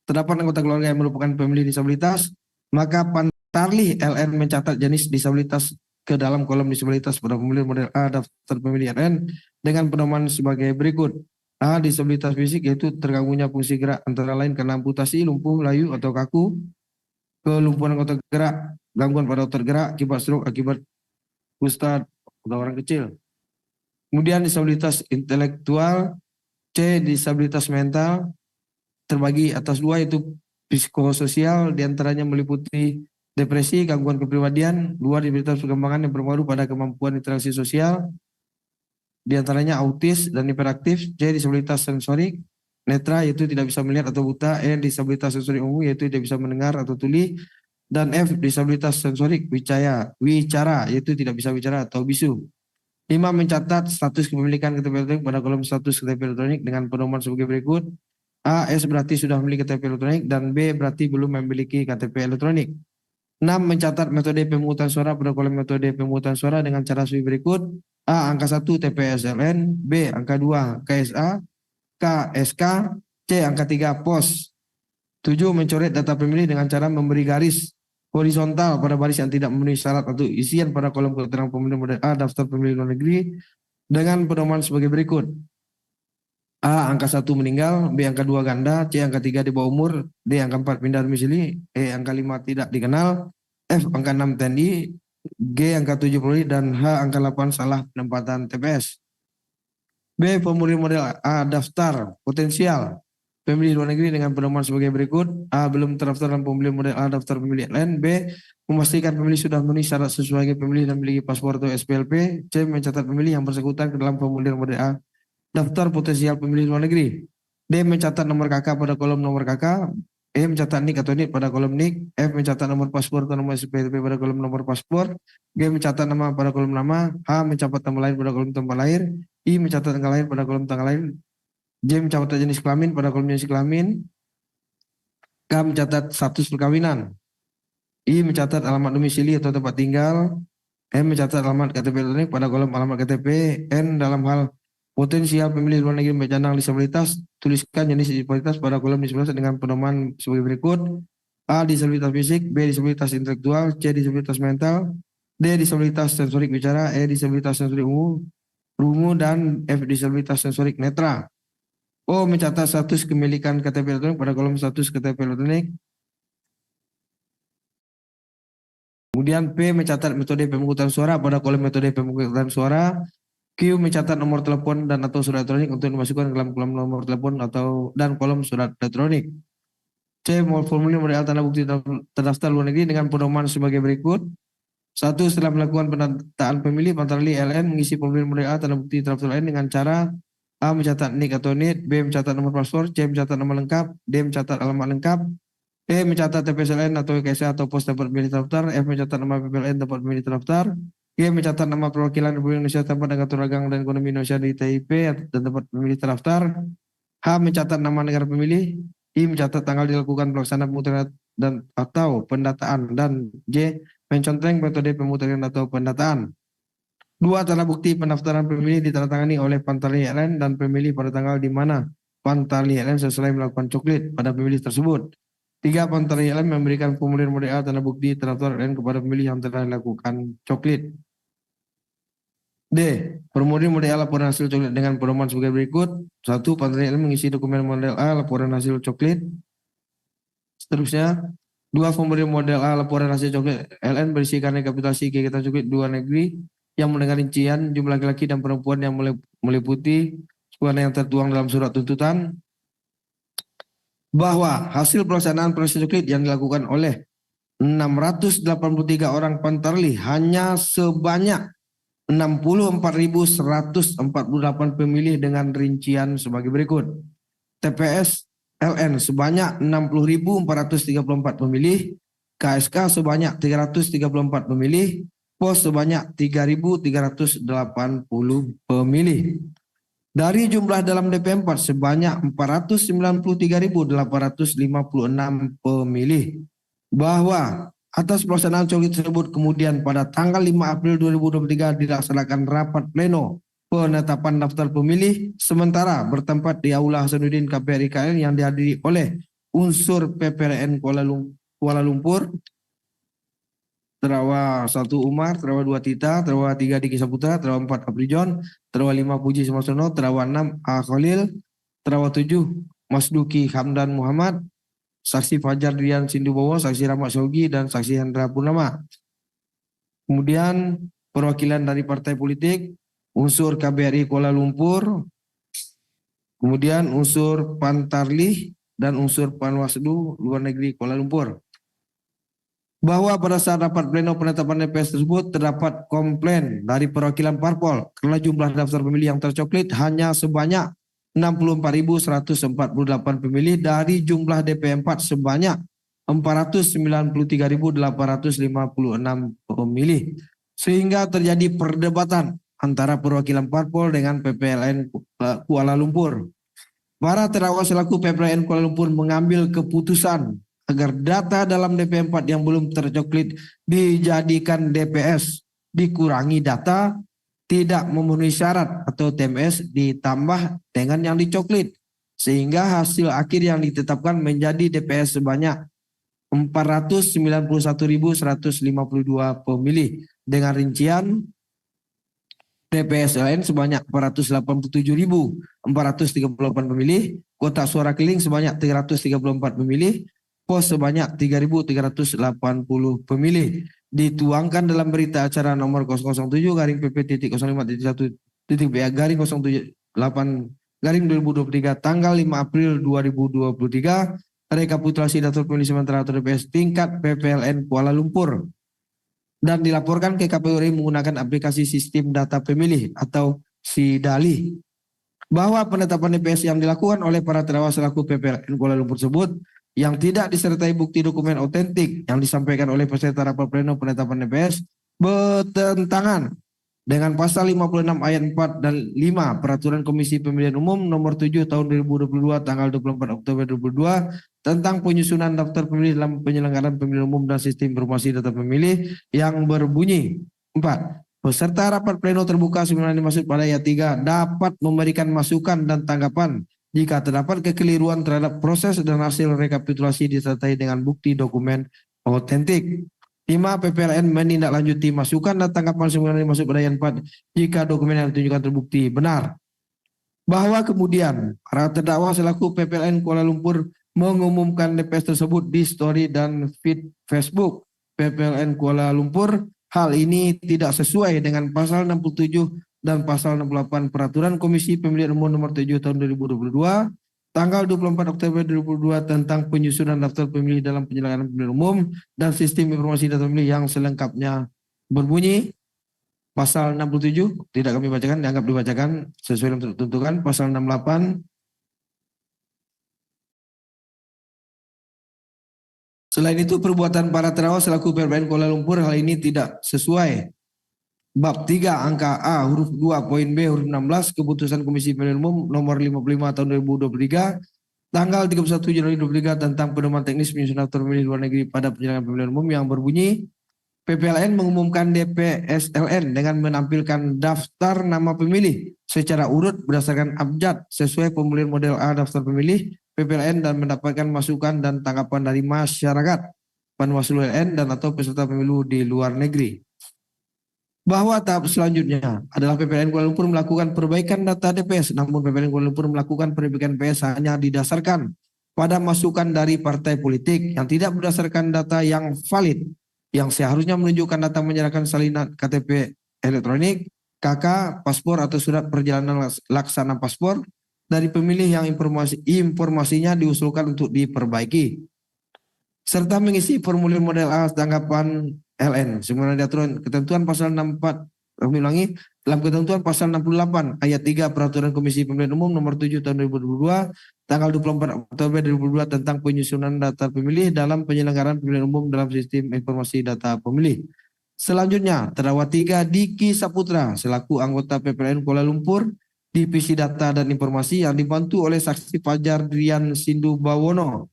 Speaker 5: terdapat anggota keluarga yang merupakan pemilih disabilitas, maka Pantari LN mencatat jenis disabilitas ke dalam kolom disabilitas pada formulir model A daftar pemilih LN dengan pedoman sebagai berikut. A. Disabilitas fisik yaitu terganggunya fungsi gerak antara lain karena amputasi, lumpuh, layu atau kaku, kelumpuhan anggota gerak, gangguan pada otot gerak, akibat stroke, akibat kusta pada orang kecil. Kemudian disabilitas intelektual. C. Disabilitas mental terbagi atas 2 yaitu psikososial, diantaranya meliputi depresi, gangguan kepribadian. 2. Disabilitas perkembangan yang berpengaruh pada kemampuan interaksi sosial, diantaranya autis dan hiperaktif. C. Disabilitas sensorik netra yaitu tidak bisa melihat atau buta. E. Disabilitas sensorik umum yaitu tidak bisa mendengar atau tuli. Dan F. Disabilitas sensorik wicara yaitu tidak bisa bicara atau bisu. 5. Mencatat status kepemilikan KTP elektronik pada kolom status KTP elektronik dengan pedoman sebagai berikut. A. S berarti sudah memiliki KTP elektronik dan B berarti belum memiliki KTP elektronik. 6. Mencatat metode pemungutan suara pada kolom metode pemungutan suara dengan cara sebagai berikut. A. Angka 1 TPS LN. B. Angka 2 KSA. K. SK. C. Angka 3 POS. 7. Mencoret data pemilih dengan cara memberi garis horizontal pada baris yang tidak memenuhi syarat atau isian pada kolom keterangan pemilih model A daftar pemilih luar negeri dengan pedoman sebagai berikut. A. Angka 1 meninggal. B. Angka 2 ganda. C. Angka 3 di bawah umur. D. Angka 4 pindah domisili. E. Angka 5 tidak dikenal. F. Angka 6 TNI. G. Angka 7 Polri. Dan H. Angka 8 salah penempatan TPS. B. Formulir model A daftar potensial pemilih luar negeri dengan pedoman sebagai berikut. A. Belum terdaftar dalam formulir model A daftar pemilih LN. B. Memastikan pemilih sudah memenuhi syarat sebagai pemilih dan memiliki paspor atau SPLP. C. Mencatat pemilih yang bersangkutan ke dalam formulir model A daftar potensial pemilih luar negeri. D. Mencatat nomor KK pada kolom nomor KK. E. Mencatat NIK atau NIK pada kolom NIK. F. Mencatat nomor paspor atau nomor SPLP pada kolom nomor paspor. G. Mencatat nama pada kolom nama. H. Mencatat tanggal lahir pada kolom tanggal lahir. I. Mencatat tanggal lahir pada kolom tanggal lahir. J. Mencatat jenis kelamin pada kolom jenis kelamin. K. Mencatat status perkawinan. I. Mencatat alamat domisili atau tempat tinggal. M. Mencatat alamat KTP elektronik pada kolom alamat KTP. N. Dalam hal potensial pemilih luar negeri penyandang disabilitas, tuliskan jenis disabilitas pada kolom disabilitas dengan pedoman sebagai berikut. A. Disabilitas fisik. B. Disabilitas intelektual. C. Disabilitas mental. D. Disabilitas sensorik bicara. E. Disabilitas sensorik umum dan F. Disabilitas sensorik netra. O. Mencatat status kepemilikan KTP elektronik pada kolom status KTP elektronik. Kemudian P. Mencatat metode pemungutan suara pada kolom metode pemungutan suara. Q mencatat nomor telepon dan atau surat elektronik untuk dimasukkan ke dalam kolom nomor telepon atau dan kolom surat elektronik. C. Formulir model tanda bukti terdaftar luar negeri dengan pedoman sebagai berikut. 1. Setelah melakukan pendataan pemilih, Pantarlih LN mengisi formulir model A tanda bukti terdaftar lain dengan cara A. Mencatat NIK atau NIT, B. Mencatat nomor paspor, C. Mencatat nama lengkap, D. Mencatat alamat lengkap, E. Mencatat TPS LN atau KSA atau pos tempat pemilih terdaftar, F. Mencatat nama PPLN tempat pemilih terdaftar, G. Mencatat nama perwakilan Republik Indonesia tempat dan kantor dagang dan ekonomi Indonesia di TIP dan tempat pemilih terdaftar, H. Mencatat nama negara pemilih, I. Mencatat tanggal dilakukan pelaksanaan pemutaran dan atau pendataan, dan J. Menconteng metode pemutaran atau pendataan. 2. Tanda bukti pendaftaran pemilih ditandatangani oleh Pantarlih LN dan pemilih pada tanggal di mana Pantarlih LN selesai melakukan coklit pada pemilih tersebut. 3. Pantarlih LN memberikan formulir model A tanda bukti terdaftar LN kepada pemilih yang telah dilakukan coklit. D. Formulir model A laporan hasil coklit dengan pedoman sebagai berikut. 1. Pantarlih LN mengisi dokumen model A laporan hasil coklit. Seterusnya. 2. Formulir model A laporan hasil coklit LN berisikan rekapitulasi kegiatan coklit luar negeri yang mendengar rincian jumlah laki-laki dan perempuan yang meliputi sebagaimana yang tertuang dalam surat tuntutan, bahwa hasil pelaksanaan proses coklit yang dilakukan oleh 683 orang Pantarlih hanya sebanyak 64.148 pemilih dengan rincian sebagai berikut. TPS LN sebanyak 60.434 pemilih, KSK sebanyak 334 pemilih, POS sebanyak 3.380 pemilih. Dari jumlah dalam DP4 sebanyak 493.856 pemilih. Bahwa atas pelaksanaan coklit tersebut kemudian pada tanggal 5 April 2023 dilaksanakan rapat pleno penetapan daftar pemilih sementara bertempat di Aula Hasanuddin KPRI KL yang dihadiri oleh unsur PPLN Kuala Lumpur, Terdakwa 1 Umar, Terdakwa 2 Tita, Terdakwa 3 Diki Saputra, Terdakwa 4 Aprijon, Terdakwa 5 Puji Semasono, Terdakwa 6 A Khalil, Terdakwa 7 Mas Duki Hamdan Muhammad, Saksi Fajar Dian Sindubowo, Saksi Rahmat Shogi, dan Saksi Hendra Purnama. Kemudian perwakilan dari partai politik, unsur KBRI Kuala Lumpur, kemudian unsur Pantarlih, dan unsur Panwaslu Luar Negeri Kuala Lumpur. Bahwa pada saat rapat pleno penetapan DPS tersebut terdapat komplain dari perwakilan parpol karena jumlah daftar pemilih yang tercoklit hanya sebanyak 64.148 pemilih dari jumlah DP4 sebanyak 493.856 pemilih. Sehingga terjadi perdebatan antara perwakilan parpol dengan PPLN Kuala Lumpur. Para terdakwa selaku PPLN Kuala Lumpur mengambil keputusan agar data dalam DP4 yang belum tercoklit dijadikan DPS, dikurangi data, tidak memenuhi syarat atau TMS ditambah dengan yang dicoklit. Sehingga hasil akhir yang ditetapkan menjadi DPS sebanyak 491.152 pemilih dengan rincian DPS lain sebanyak 487.438 pemilih, kotak suara keliling sebanyak 334 pemilih, pos sebanyak 3.380 pemilih. Dituangkan dalam berita acara nomor 007-pp.05.1.BA-078-2023 tanggal 5 April 2023, rekapitulasi daftar pemilih sementara atau DPS tingkat PPLN Kuala Lumpur dan dilaporkan ke KPU RI menggunakan aplikasi sistem data pemilih atau SIDALI. Bahwa penetapan DPS yang dilakukan oleh para terdakwa selaku PPLN Kuala Lumpur tersebut yang tidak disertai bukti dokumen otentik yang disampaikan oleh peserta rapat pleno penetapan DPS bertentangan dengan pasal 56 ayat 4 dan 5 Peraturan Komisi Pemilihan Umum nomor 7 tahun 2022 tanggal 24 Oktober 2022 tentang penyusunan daftar pemilih dalam penyelenggaraan pemilihan umum dan sistem informasi data pemilih yang berbunyi 4. Peserta rapat pleno terbuka sebagaimana dimaksud pada ayat 3 dapat memberikan masukan dan tanggapan jika terdapat kekeliruan terhadap proses dan hasil rekapitulasi disertai dengan bukti dokumen otentik. 5. PPLN menindaklanjuti masukan dan tanggapan sebagaimana dimaksud pada ayat 4 jika dokumen yang ditunjukkan terbukti benar. Bahwa kemudian para terdakwa selaku PPLN Kuala Lumpur mengumumkan DPS tersebut di story dan feed Facebook PPLN Kuala Lumpur. Hal ini tidak sesuai dengan pasal 67 dan pasal 68 Peraturan Komisi Pemilihan Umum Nomor 7 Tahun 2022 tanggal 24 Oktober 2022 tentang penyusunan daftar pemilih dalam penyelenggaraan pemilihan umum dan sistem informasi data pemilih yang selengkapnya berbunyi. Pasal 67 tidak kami bacakan, dianggap dibacakan sesuai dengan ketentuan. Pasal 68. Selain itu, perbuatan para terdakwa selaku PLN Kuala Lumpur hal ini tidak sesuai Bab 3 angka A huruf 2 poin B huruf 16 Keputusan Komisi Pemilihan Umum nomor 55 tahun 2023 tanggal 31 Januari 2023 tentang pedoman teknis penyusunan daftar pemilih luar negeri pada penyelenggaraan pemilihan umum yang berbunyi PPLN mengumumkan DPSLN dengan menampilkan daftar nama pemilih secara urut berdasarkan abjad sesuai pemulihan model A daftar pemilih PPLN dan mendapatkan masukan dan tanggapan dari masyarakat, Panwaslu LN dan atau peserta pemilu di luar negeri. Bahwa tahap selanjutnya adalah PPLN Kuala Lumpur melakukan perbaikan data DPS, namun PPLN Kuala Lumpur melakukan perbaikan PS hanya didasarkan pada masukan dari partai politik yang tidak berdasarkan data yang valid, yang seharusnya menunjukkan data menyerahkan salinan KTP elektronik, KK, paspor atau surat perjalanan laksana paspor dari pemilih yang informasinya diusulkan untuk diperbaiki, serta mengisi formulir model A tanggapan LN sebagaimana diatur ketentuan pasal 64 kami ulangi dalam ketentuan pasal 68 ayat 3 Peraturan Komisi Pemilihan Umum nomor 7 tahun 2022 tanggal 24 Oktober 2022 tentang penyusunan data pemilih dalam penyelenggaraan pemilihan umum dalam sistem informasi data pemilih. Selanjutnya, terdakwa 3 Diki Saputra selaku anggota PPLN Kuala Lumpur Divisi Data dan Informasi yang dibantu oleh saksi Fajar Drian Sindu Bawono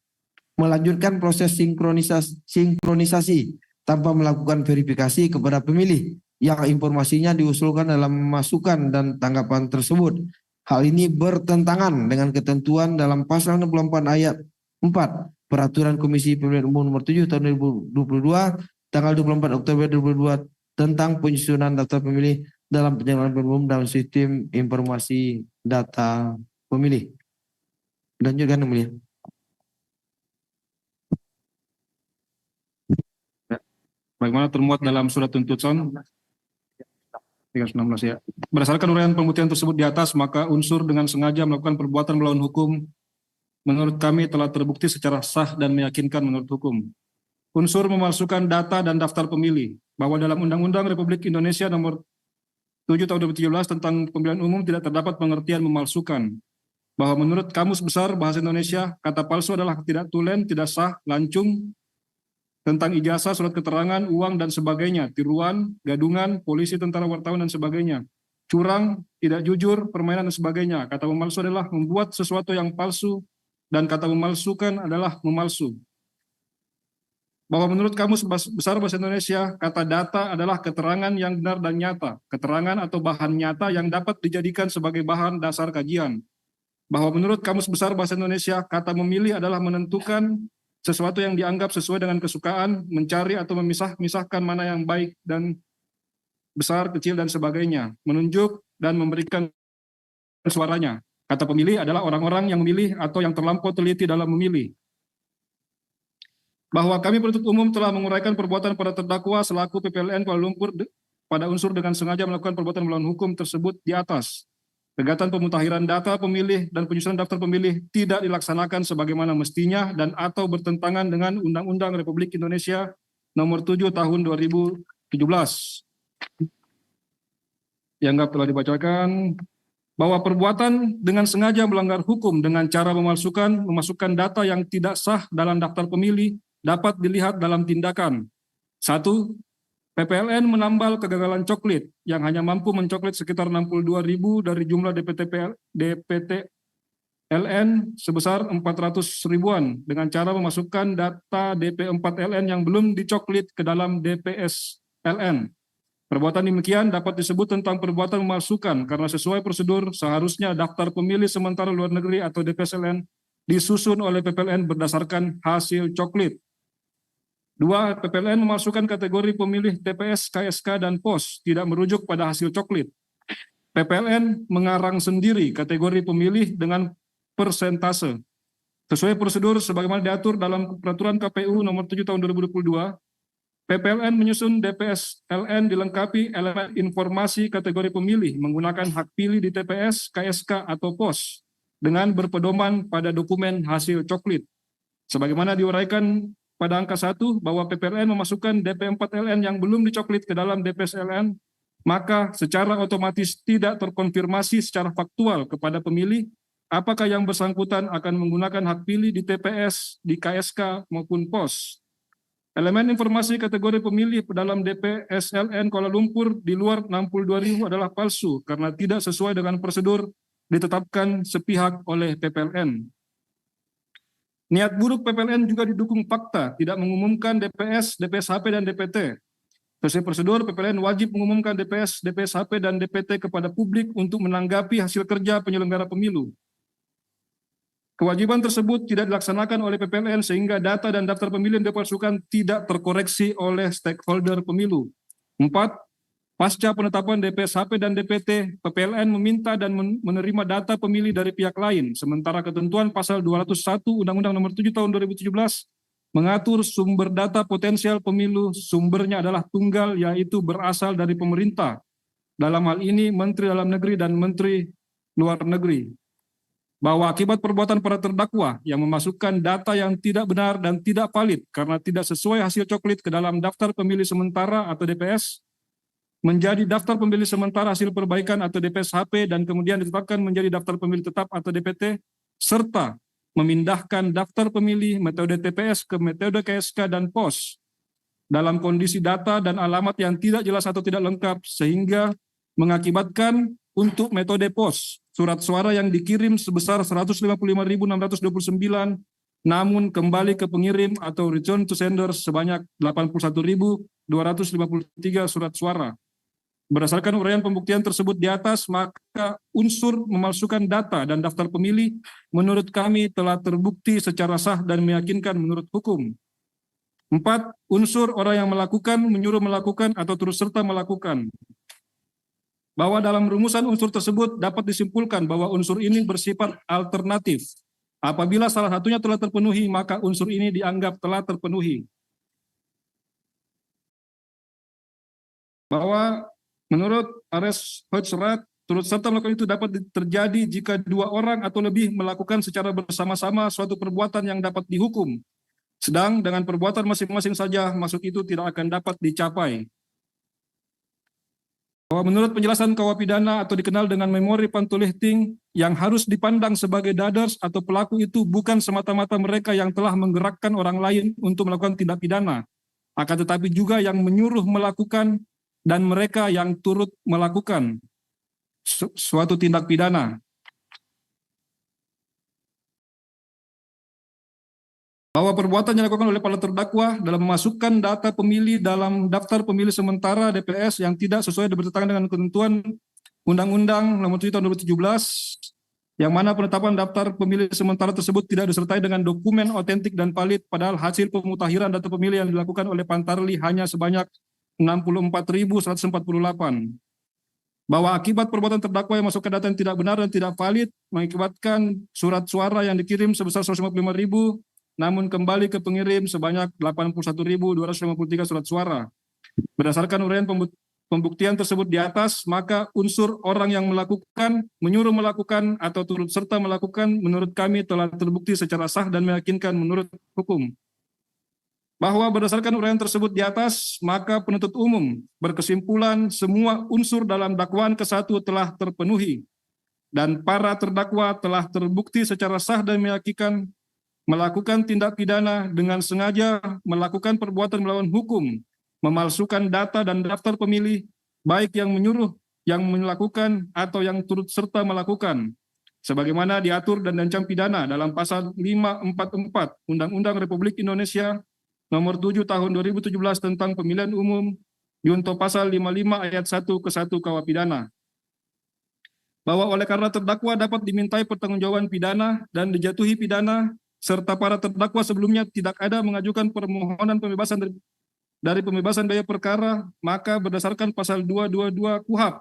Speaker 5: melanjutkan proses sinkronisasi tanpa melakukan verifikasi kepada pemilih yang informasinya diusulkan dalam masukan dan tanggapan tersebut. Hal ini bertentangan dengan ketentuan dalam pasal 64 ayat 4 Peraturan Komisi Pemilihan Umum nomor 7 tahun 2022 tanggal 24 Oktober 2022 tentang penyusunan daftar pemilih dalam penyelenggaraan pemilihan umum dalam sistem informasi data pemilih. Lanjutkan yang mulia.
Speaker 1: Bagaimana termuat dalam surat tuntutan 316 ya. Berdasarkan uraian pembuktian tersebut di atas, maka unsur dengan sengaja melakukan perbuatan melawan hukum menurut kami telah terbukti secara sah dan meyakinkan menurut hukum. Unsur memalsukan data dan daftar pemilih bahwa dalam Undang-Undang Republik Indonesia nomor 7 tahun 2017 tentang pemilihan umum tidak terdapat pengertian memalsukan. Bahwa menurut Kamus Besar Bahasa Indonesia, kata palsu adalah tidak tulen, tidak sah, lancung, tentang ijazah, surat keterangan, uang, dan sebagainya, tiruan, gadungan, polisi, tentara, wartawan, dan sebagainya. Curang, tidak jujur, permainan, dan sebagainya. Kata memalsu adalah membuat sesuatu yang palsu, dan kata memalsukan adalah memalsu. Bahwa menurut Kamus Besar Bahasa Indonesia, kata data adalah keterangan yang benar dan nyata, keterangan atau bahan nyata yang dapat dijadikan sebagai bahan dasar kajian. Bahwa menurut Kamus Besar Bahasa Indonesia, kata memilih adalah menentukan sesuatu yang dianggap sesuai dengan kesukaan, mencari atau memisahkan mana yang baik dan besar, kecil, dan sebagainya, menunjuk dan memberikan suaranya. Kata pemilih adalah orang-orang yang memilih atau yang terlampau teliti dalam memilih. Bahwa kami penuntut umum telah menguraikan perbuatan pada terdakwa selaku PPLN Kuala Lumpur pada unsur dengan sengaja melakukan perbuatan melawan hukum tersebut di atas. Kegiatan pemutahiran data pemilih dan penyusunan daftar pemilih tidak dilaksanakan sebagaimana mestinya dan atau bertentangan dengan Undang-Undang Republik Indonesia nomor 7 tahun 2017. Yang telah dibacakan bahwa perbuatan dengan sengaja melanggar hukum dengan cara memasukkan data yang tidak sah dalam daftar pemilih dapat dilihat dalam tindakan. 1. PPLN menambal kegagalan coklit yang hanya mampu mencoklit sekitar 62.000 dari jumlah DPTLN sebesar 400 ribuan dengan cara memasukkan data DP4LN yang belum dicoklit ke dalam DPSLN. Perbuatan demikian dapat disebut tentang perbuatan memalsukan karena sesuai prosedur seharusnya daftar pemilih sementara luar negeri atau DPSLN disusun oleh PPLN berdasarkan hasil coklit. 2. PPLN memasukkan kategori pemilih TPS, KSK, dan POS tidak merujuk pada hasil coklit. PPLN mengarang sendiri kategori pemilih dengan persentase. Sesuai prosedur sebagaimana diatur dalam Peraturan KPU nomor 7 tahun 2022, PPLN menyusun DPS-LN dilengkapi elemen informasi kategori pemilih menggunakan hak pilih di TPS, KSK, atau POS dengan berpedoman pada dokumen hasil coklit. Sebagaimana diuraikan pada angka 1 bahwa PPLN memasukkan DP4LN yang belum dicoklit ke dalam DPS-LN, maka secara otomatis tidak terkonfirmasi secara faktual kepada pemilih apakah yang bersangkutan akan menggunakan hak pilih di TPS, di KSK, maupun POS. Elemen informasi kategori pemilih dalam DPS-LN Kuala Lumpur di luar 62.000 adalah palsu karena tidak sesuai dengan prosedur ditetapkan sepihak oleh PPLN. Niat buruk PPLN juga didukung fakta tidak mengumumkan DPS, DPS-HP, dan DPT. Sesuai prosedur, PPLN wajib mengumumkan DPS, DPS-HP, dan DPT kepada publik untuk menanggapi hasil kerja penyelenggara pemilu. Kewajiban tersebut tidak dilaksanakan oleh PPLN sehingga data dan daftar pemilih yang dipalsukan tidak terkoreksi oleh stakeholder pemilu. 4. Pasca penetapan DPS-HP dan DPT, PPLN meminta dan menerima data pemilih dari pihak lain, sementara ketentuan pasal 201 Undang-Undang Nomor 7 Tahun 2017 mengatur sumber data potensial pemilu, sumbernya adalah tunggal, yaitu berasal dari pemerintah. Dalam hal ini, Menteri Dalam Negeri dan Menteri Luar Negeri. Bahwa akibat perbuatan para terdakwa yang memasukkan data yang tidak benar dan tidak valid karena tidak sesuai hasil coklit ke dalam daftar pemilih sementara atau DPS, menjadi daftar pemilih sementara hasil perbaikan atau DPS-HP dan kemudian ditetapkan menjadi daftar pemilih tetap atau DPT, serta memindahkan daftar pemilih metode TPS ke metode KSK dan POS dalam kondisi data dan alamat yang tidak jelas atau tidak lengkap sehingga mengakibatkan untuk metode POS surat suara yang dikirim sebesar 155.629 namun kembali ke pengirim atau return to sender sebanyak 81.253 surat suara. Berdasarkan uraian pembuktian tersebut di atas, maka unsur memalsukan data dan daftar pemilih menurut kami telah terbukti secara sah dan meyakinkan menurut hukum. 4. Unsur orang yang melakukan, menyuruh melakukan, atau turut serta melakukan. Bahwa dalam rumusan unsur tersebut dapat disimpulkan bahwa unsur ini bersifat alternatif. Apabila salah satunya telah terpenuhi, maka unsur ini dianggap telah terpenuhi. Bahwa menurut Ares Hochrat, turut serta melakukan itu dapat terjadi jika dua orang atau lebih melakukan secara bersama-sama suatu perbuatan yang dapat dihukum. Sedang dengan perbuatan masing-masing saja masuk itu tidak akan dapat dicapai. Bahwa menurut penjelasan KUH pidana atau dikenal dengan memori pantulihting yang harus dipandang sebagai dadas atau pelaku itu bukan semata-mata mereka yang telah menggerakkan orang lain untuk melakukan tindak pidana, akan tetapi juga yang menyuruh melakukan dan mereka yang turut melakukan suatu tindak pidana. Bahwa perbuatan yang dilakukan oleh para terdakwa dalam memasukkan data pemilih dalam daftar pemilih sementara DPS yang tidak sesuai bertentangan dengan ketentuan Undang-Undang Nomor 7 Tahun 2017, yang mana penetapan daftar pemilih sementara tersebut tidak disertai dengan dokumen otentik dan valid, padahal hasil pemutakhiran data pemilih yang dilakukan oleh Pantarli hanya sebanyak 64.148. Bahwa akibat perbuatan terdakwa yang masukkan data yang tidak benar dan tidak valid mengakibatkan surat suara yang dikirim sebesar 155.000 namun kembali ke pengirim sebanyak 81.253 surat suara. Berdasarkan uraian pembuktian tersebut di atas, maka unsur orang yang melakukan, menyuruh melakukan, atau turut serta melakukan menurut kami telah terbukti secara sah dan meyakinkan menurut hukum. Bahwa berdasarkan uraian tersebut di atas, maka penuntut umum berkesimpulan semua unsur dalam dakwaan ke-1 telah terpenuhi dan para terdakwa telah terbukti secara sah dan meyakinkan melakukan tindak pidana dengan sengaja melakukan perbuatan melawan hukum, memalsukan data dan daftar pemilih, baik yang menyuruh, yang melakukan, atau yang turut serta melakukan, sebagaimana diatur dan diancam pidana dalam pasal 544 Undang-Undang Republik Indonesia Nomor 7 Tahun 2017 tentang Pemilihan Umum, junto pasal 55 ayat 1 ke 1 KUH pidana. Bahwa oleh karena terdakwa dapat dimintai pertanggungjawaban pidana dan dijatuhi pidana, serta para terdakwa sebelumnya tidak ada mengajukan permohonan pembebasan dari pembebasan biaya perkara, maka berdasarkan pasal 222 KUHP,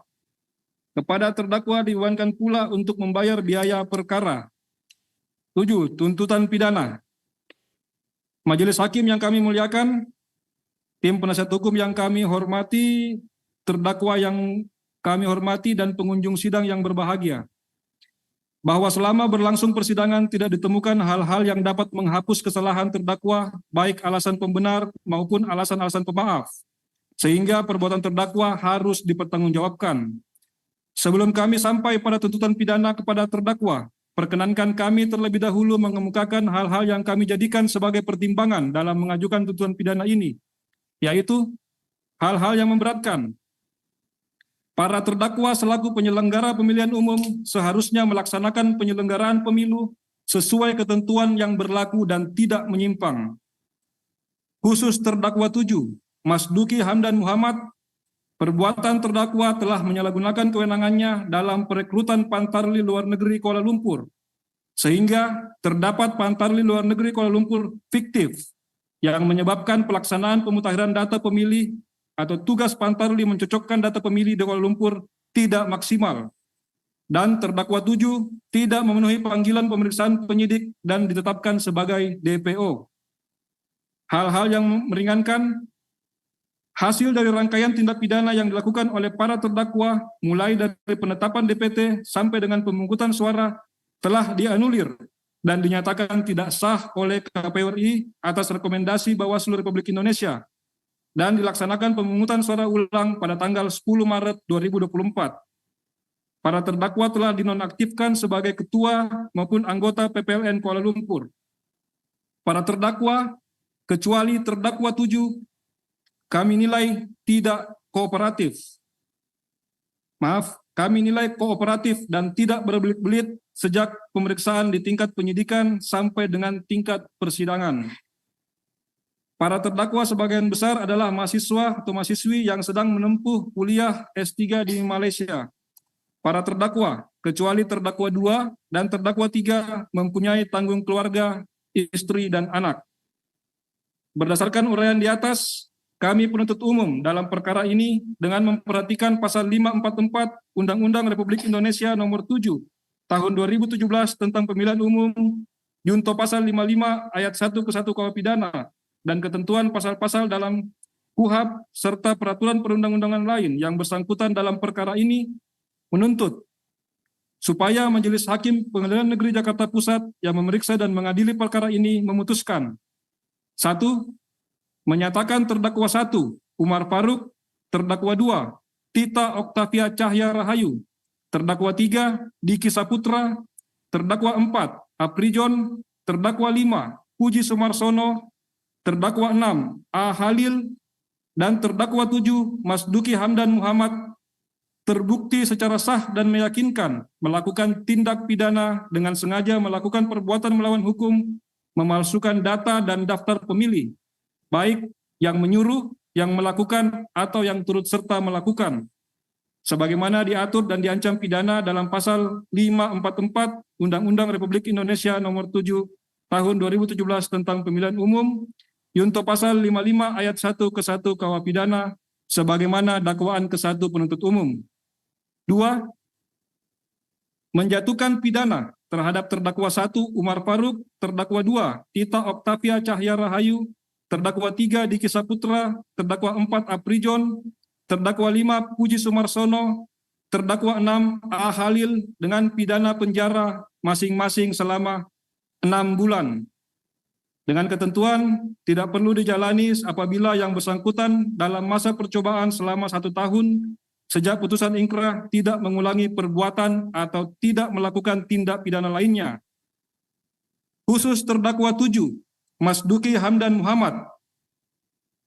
Speaker 1: kepada terdakwa dibebankan pula untuk membayar biaya perkara. 7. Tuntutan pidana. Majelis Hakim yang kami muliakan, tim penasihat hukum yang kami hormati, terdakwa yang kami hormati, dan pengunjung sidang yang berbahagia, bahwa selama berlangsung persidangan tidak ditemukan hal-hal yang dapat menghapus kesalahan terdakwa, baik alasan pembenar maupun alasan-alasan pemaaf, sehingga perbuatan terdakwa harus dipertanggungjawabkan. Sebelum kami sampai pada tuntutan pidana kepada terdakwa, perkenankan kami terlebih dahulu mengemukakan hal-hal yang kami jadikan sebagai pertimbangan dalam mengajukan tuntutan pidana ini, yaitu hal-hal yang memberatkan. Para terdakwa selaku penyelenggara pemilihan umum seharusnya melaksanakan penyelenggaraan pemilu sesuai ketentuan yang berlaku dan tidak menyimpang. Khusus terdakwa 7, Mas Duki Hamdan Muhammad, perbuatan terdakwa telah menyalahgunakan kewenangannya dalam perekrutan Pantarli luar negeri Kuala Lumpur, sehingga terdapat Pantarli luar negeri Kuala Lumpur fiktif yang menyebabkan pelaksanaan pemutakhiran data pemilih atau tugas Pantarli mencocokkan data pemilih di Kuala Lumpur tidak maksimal, dan terdakwa 7 tidak memenuhi panggilan pemeriksaan penyidik dan ditetapkan sebagai DPO. Hal-hal yang meringankan hasil dari rangkaian tindak pidana yang dilakukan oleh para terdakwa mulai dari penetapan DPT sampai dengan pemungutan suara telah dianulir dan dinyatakan tidak sah oleh KPU RI atas rekomendasi Bawaslu Republik Indonesia, dan dilaksanakan pemungutan suara ulang pada tanggal 10 Maret 2024. Para terdakwa telah dinonaktifkan sebagai ketua maupun anggota PPLN Kuala Lumpur. Para terdakwa, kecuali terdakwa 7, kami nilai tidak kooperatif. Kami nilai kooperatif dan tidak berbelit-belit sejak pemeriksaan di tingkat penyidikan sampai dengan tingkat persidangan. Para terdakwa sebagian besar adalah mahasiswa atau mahasiswi yang sedang menempuh kuliah S3 di Malaysia. Para terdakwa, kecuali terdakwa 2 dan terdakwa 3 mempunyai tanggung keluarga, istri, dan anak. Berdasarkan uraian di atas, kami penuntut umum dalam perkara ini dengan memperhatikan pasal 544 Undang-Undang Republik Indonesia Nomor 7 Tahun 2017 tentang Pemilihan Umum, junto pasal 55 ayat 1 ke 1 KUH pidana, dan ketentuan pasal-pasal dalam KUHAP serta peraturan perundang-undangan lain yang bersangkutan dalam perkara ini, menuntut supaya Majelis Hakim Pengadilan Negeri Jakarta Pusat yang memeriksa dan mengadili perkara ini memutuskan: 1. Menyatakan terdakwa 1, Umar Faruk, terdakwa 2, Tita Oktavia Cahya Rahayu, terdakwa 3, Diki Saputra, terdakwa 4, Aprijon, terdakwa 5, Puji Sumarsono, terdakwa 6, A. Halil, dan terdakwa 7, Mas Duki Hamdan Muhammad, terbukti secara sah dan meyakinkan melakukan tindak pidana dengan sengaja melakukan perbuatan melawan hukum, memalsukan data dan daftar pemilih, baik yang menyuruh, yang melakukan, atau yang turut serta melakukan, sebagaimana diatur dan diancam pidana dalam pasal 544 Undang-Undang Republik Indonesia Nomor 7 Tahun 2017 tentang Pemilihan Umum, junto pasal 55 ayat 1 ke 1 KUH pidana, sebagaimana dakwaan ke-1 penuntut umum. 2. Menjatuhkan pidana terhadap terdakwa 1, Umar Faruk, terdakwa 2, Tita Oktavia Cahya Rahayu, terdakwa 3, Diki Saputra, terdakwa 4, Aprijon, terdakwa 5, Puji Sumarsono, terdakwa 6, A. Halil, dengan pidana penjara masing-masing selama 6 bulan. Dengan ketentuan tidak perlu dijalani apabila yang bersangkutan dalam masa percobaan selama 1 tahun sejak putusan ingkrah tidak mengulangi perbuatan atau tidak melakukan tindak pidana lainnya. Khusus terdakwa 7, Mas Duki Hamdan Muhammad,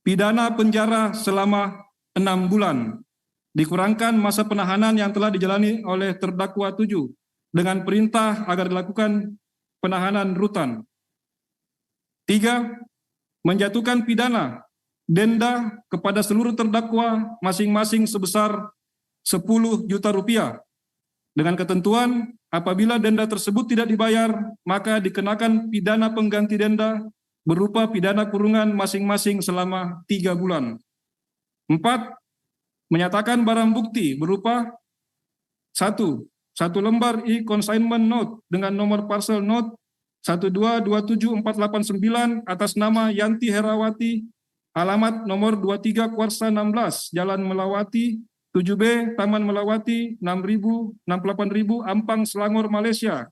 Speaker 1: pidana penjara selama 6 bulan, dikurangkan masa penahanan yang telah dijalani oleh terdakwa 7 dengan perintah agar dilakukan penahanan rutan. 3. Menjatuhkan pidana denda kepada seluruh terdakwa masing-masing sebesar 10 juta rupiah. Dengan ketentuan, apabila denda tersebut tidak dibayar, maka dikenakan pidana pengganti denda berupa pidana kurungan masing-masing selama 3 bulan. 4. Menyatakan barang bukti berupa 1. Satu lembar e-consignment note dengan nomor parcel note 1227489 atas nama Yanti Herawati alamat nomor 23 Kuarsa 16, Jalan Melawati, 7B, Taman Melawati, 68.000, Ampang, Selangor, Malaysia.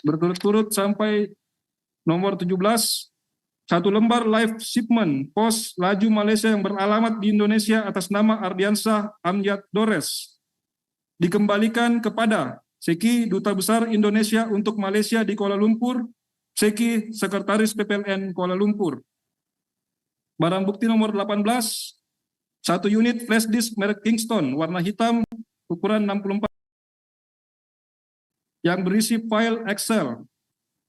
Speaker 1: Berturut-turut sampai nomor 17, 1 lembar live shipment pos laju Malaysia yang beralamat di Indonesia atas nama Ardiansah Amjad Dores. Dikembalikan kepada Seki Duta Besar Indonesia untuk Malaysia di Kuala Lumpur, Seki Sekretaris PPLN Kuala Lumpur. Barang bukti nomor 18, 1 unit flash disk merek Kingston warna hitam ukuran 64 yang berisi file Excel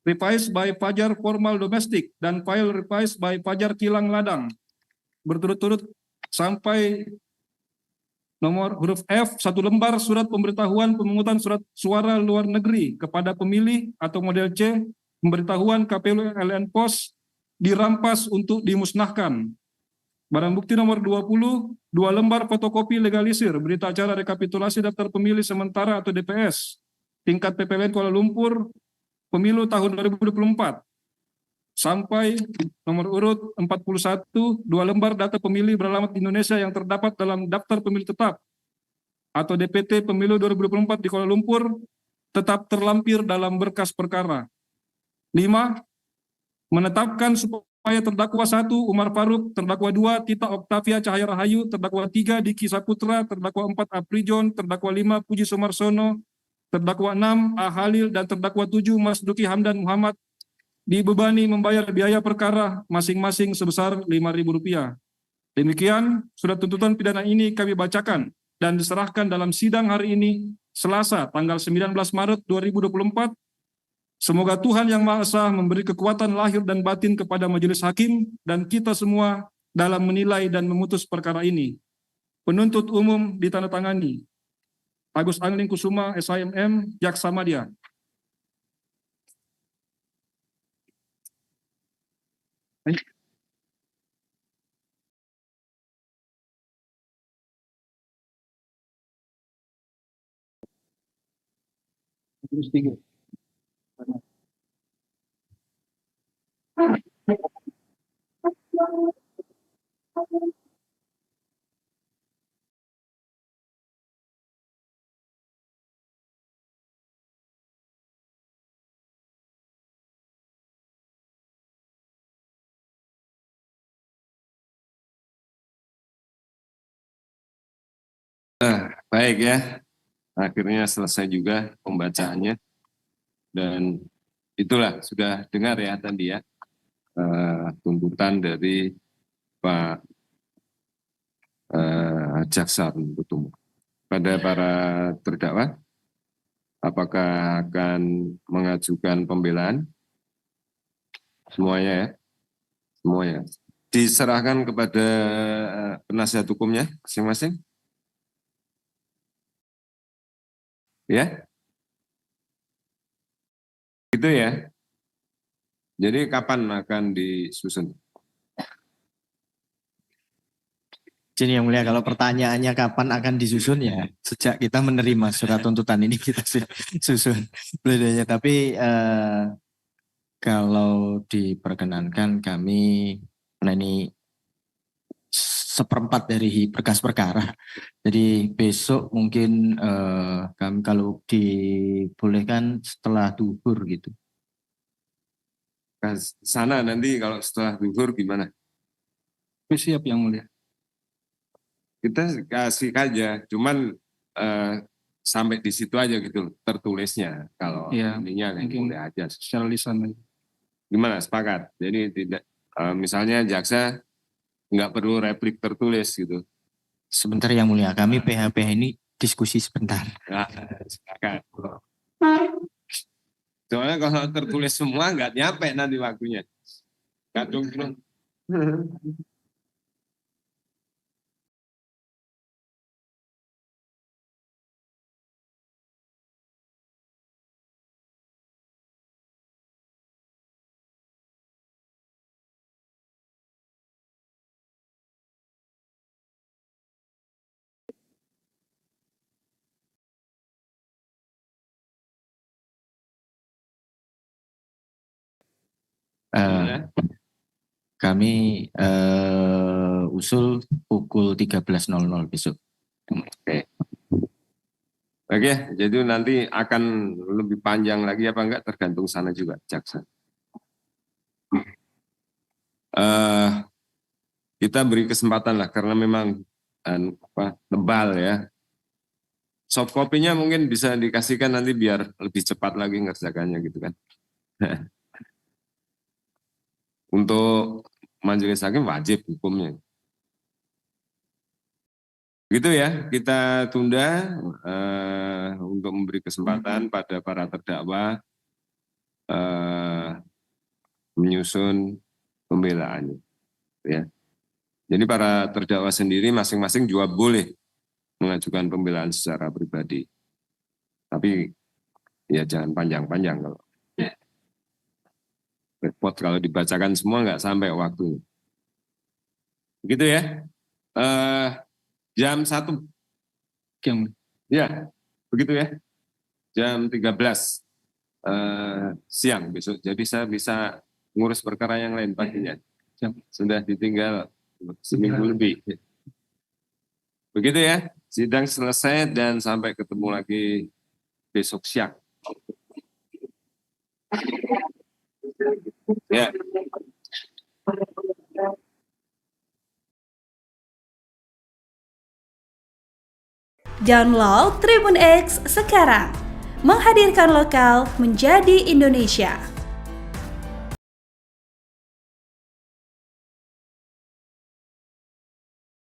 Speaker 1: revised by Fajar Formal Domestic dan file revised by Fajar Kilang Ladang. Berturut-turut sampai nomor huruf F, 1 lembar surat pemberitahuan pemungutan surat suara luar negeri kepada pemilih atau model C, pemberitahuan KPU LN Pos dirampas untuk dimusnahkan. Barang bukti nomor 20, 2 lembar fotokopi legalisir berita acara rekapitulasi daftar pemilih sementara atau DPS tingkat PPLN Kuala Lumpur pemilu tahun 2024 sampai nomor urut 41, 2 lembar data pemilih beralamat di Indonesia yang terdapat dalam daftar pemilih tetap atau DPT pemilu 2024 di Kuala Lumpur tetap terlampir dalam berkas perkara. 5. Menetapkan supaya terdakwa 1 Umar Faruk, terdakwa 2 Tita Oktavia Cahaya Rahayu, terdakwa 3 Diki Saputra, terdakwa 4 Aprijon, terdakwa 5 Puji Sumarsono, terdakwa 6 A. Halil, dan terdakwa 7 Mas Duki Hamdan Muhammad dibebani membayar biaya perkara masing-masing sebesar Rp5.000. Demikian surat tuntutan pidana ini kami bacakan dan diserahkan dalam sidang hari ini Selasa tanggal 19 Maret 2024. Semoga Tuhan Yang Maha Esa memberi kekuatan lahir dan batin kepada majelis hakim dan kita semua dalam menilai dan memutus perkara ini. Penuntut umum ditandatangani Agus Angling Kusuma, SIMM, Jaksa Madya.
Speaker 2: Baik ya, akhirnya selesai juga pembacaannya. Dan itulah sudah dengar ya tadi ya tuntutan dari Pak Jaksa penuntut umum. Pada para terdakwa, apakah akan mengajukan pembelaan? Semuanya ya, semuanya. Diserahkan kepada penasihat hukumnya masing-masing. Ya, gitu ya. Jadi kapan akan disusun?
Speaker 6: Jadi yang mulia, kalau pertanyaannya kapan akan disusun, ya sejak kita menerima surat tuntutan ini kita sudah susun pledoi. Tapi kalau diperkenankan kami, nah ini 1/4 dari berkas perkara. Jadi besok mungkin kami kalau dibolehkan setelah duhur gitu.
Speaker 2: Ke sana nanti kalau setelah duhur gimana?
Speaker 1: Siap Yang Mulia.
Speaker 2: Kita kasih aja, cuman sampai di situ aja gitu tertulisnya. Kalau
Speaker 1: Iya,
Speaker 2: ininya
Speaker 1: mungkin
Speaker 2: boleh aja.
Speaker 1: secara lisan.
Speaker 2: Gimana, sepakat? Jadi tidak misalnya jaksa nggak perlu replik tertulis gitu.
Speaker 6: Sebentar Yang Mulia, kami PH-PH ini diskusi sebentar.
Speaker 2: Nah, sepakat. Soalnya kalau tertulis semua nggak nyampe nanti waktunya. Kadung.
Speaker 6: Kami usul pukul 13.00 besok.
Speaker 2: Oke, jadi nanti akan lebih panjang lagi apa enggak tergantung sana juga jaksa. Kita beri kesempatan lah karena memang tebal ya. Soft copy-nya mungkin bisa dikasihkan nanti biar lebih cepat lagi ngerjakannya gitu kan. Untuk majelis hakim wajib hukumnya. Gitu ya, kita tunda untuk memberi kesempatan pada para terdakwa menyusun pembelaannya. Ya. Jadi para terdakwa sendiri masing-masing juga boleh mengajukan pembelaan secara pribadi. Tapi ya jangan panjang-panjang kalau repot kalau dibacakan semua nggak sampai waktunya. Begitu ya. Jam 1. Ya, begitu ya. Jam 13 siang besok. Jadi saya bisa ngurus perkara yang lain paginya. Sudah ditinggal seminggu lebih. Begitu ya. Sidang selesai dan sampai ketemu lagi besok siang. Ya.
Speaker 7: Download Tribun X sekarang, menghadirkan lokal menjadi Indonesia.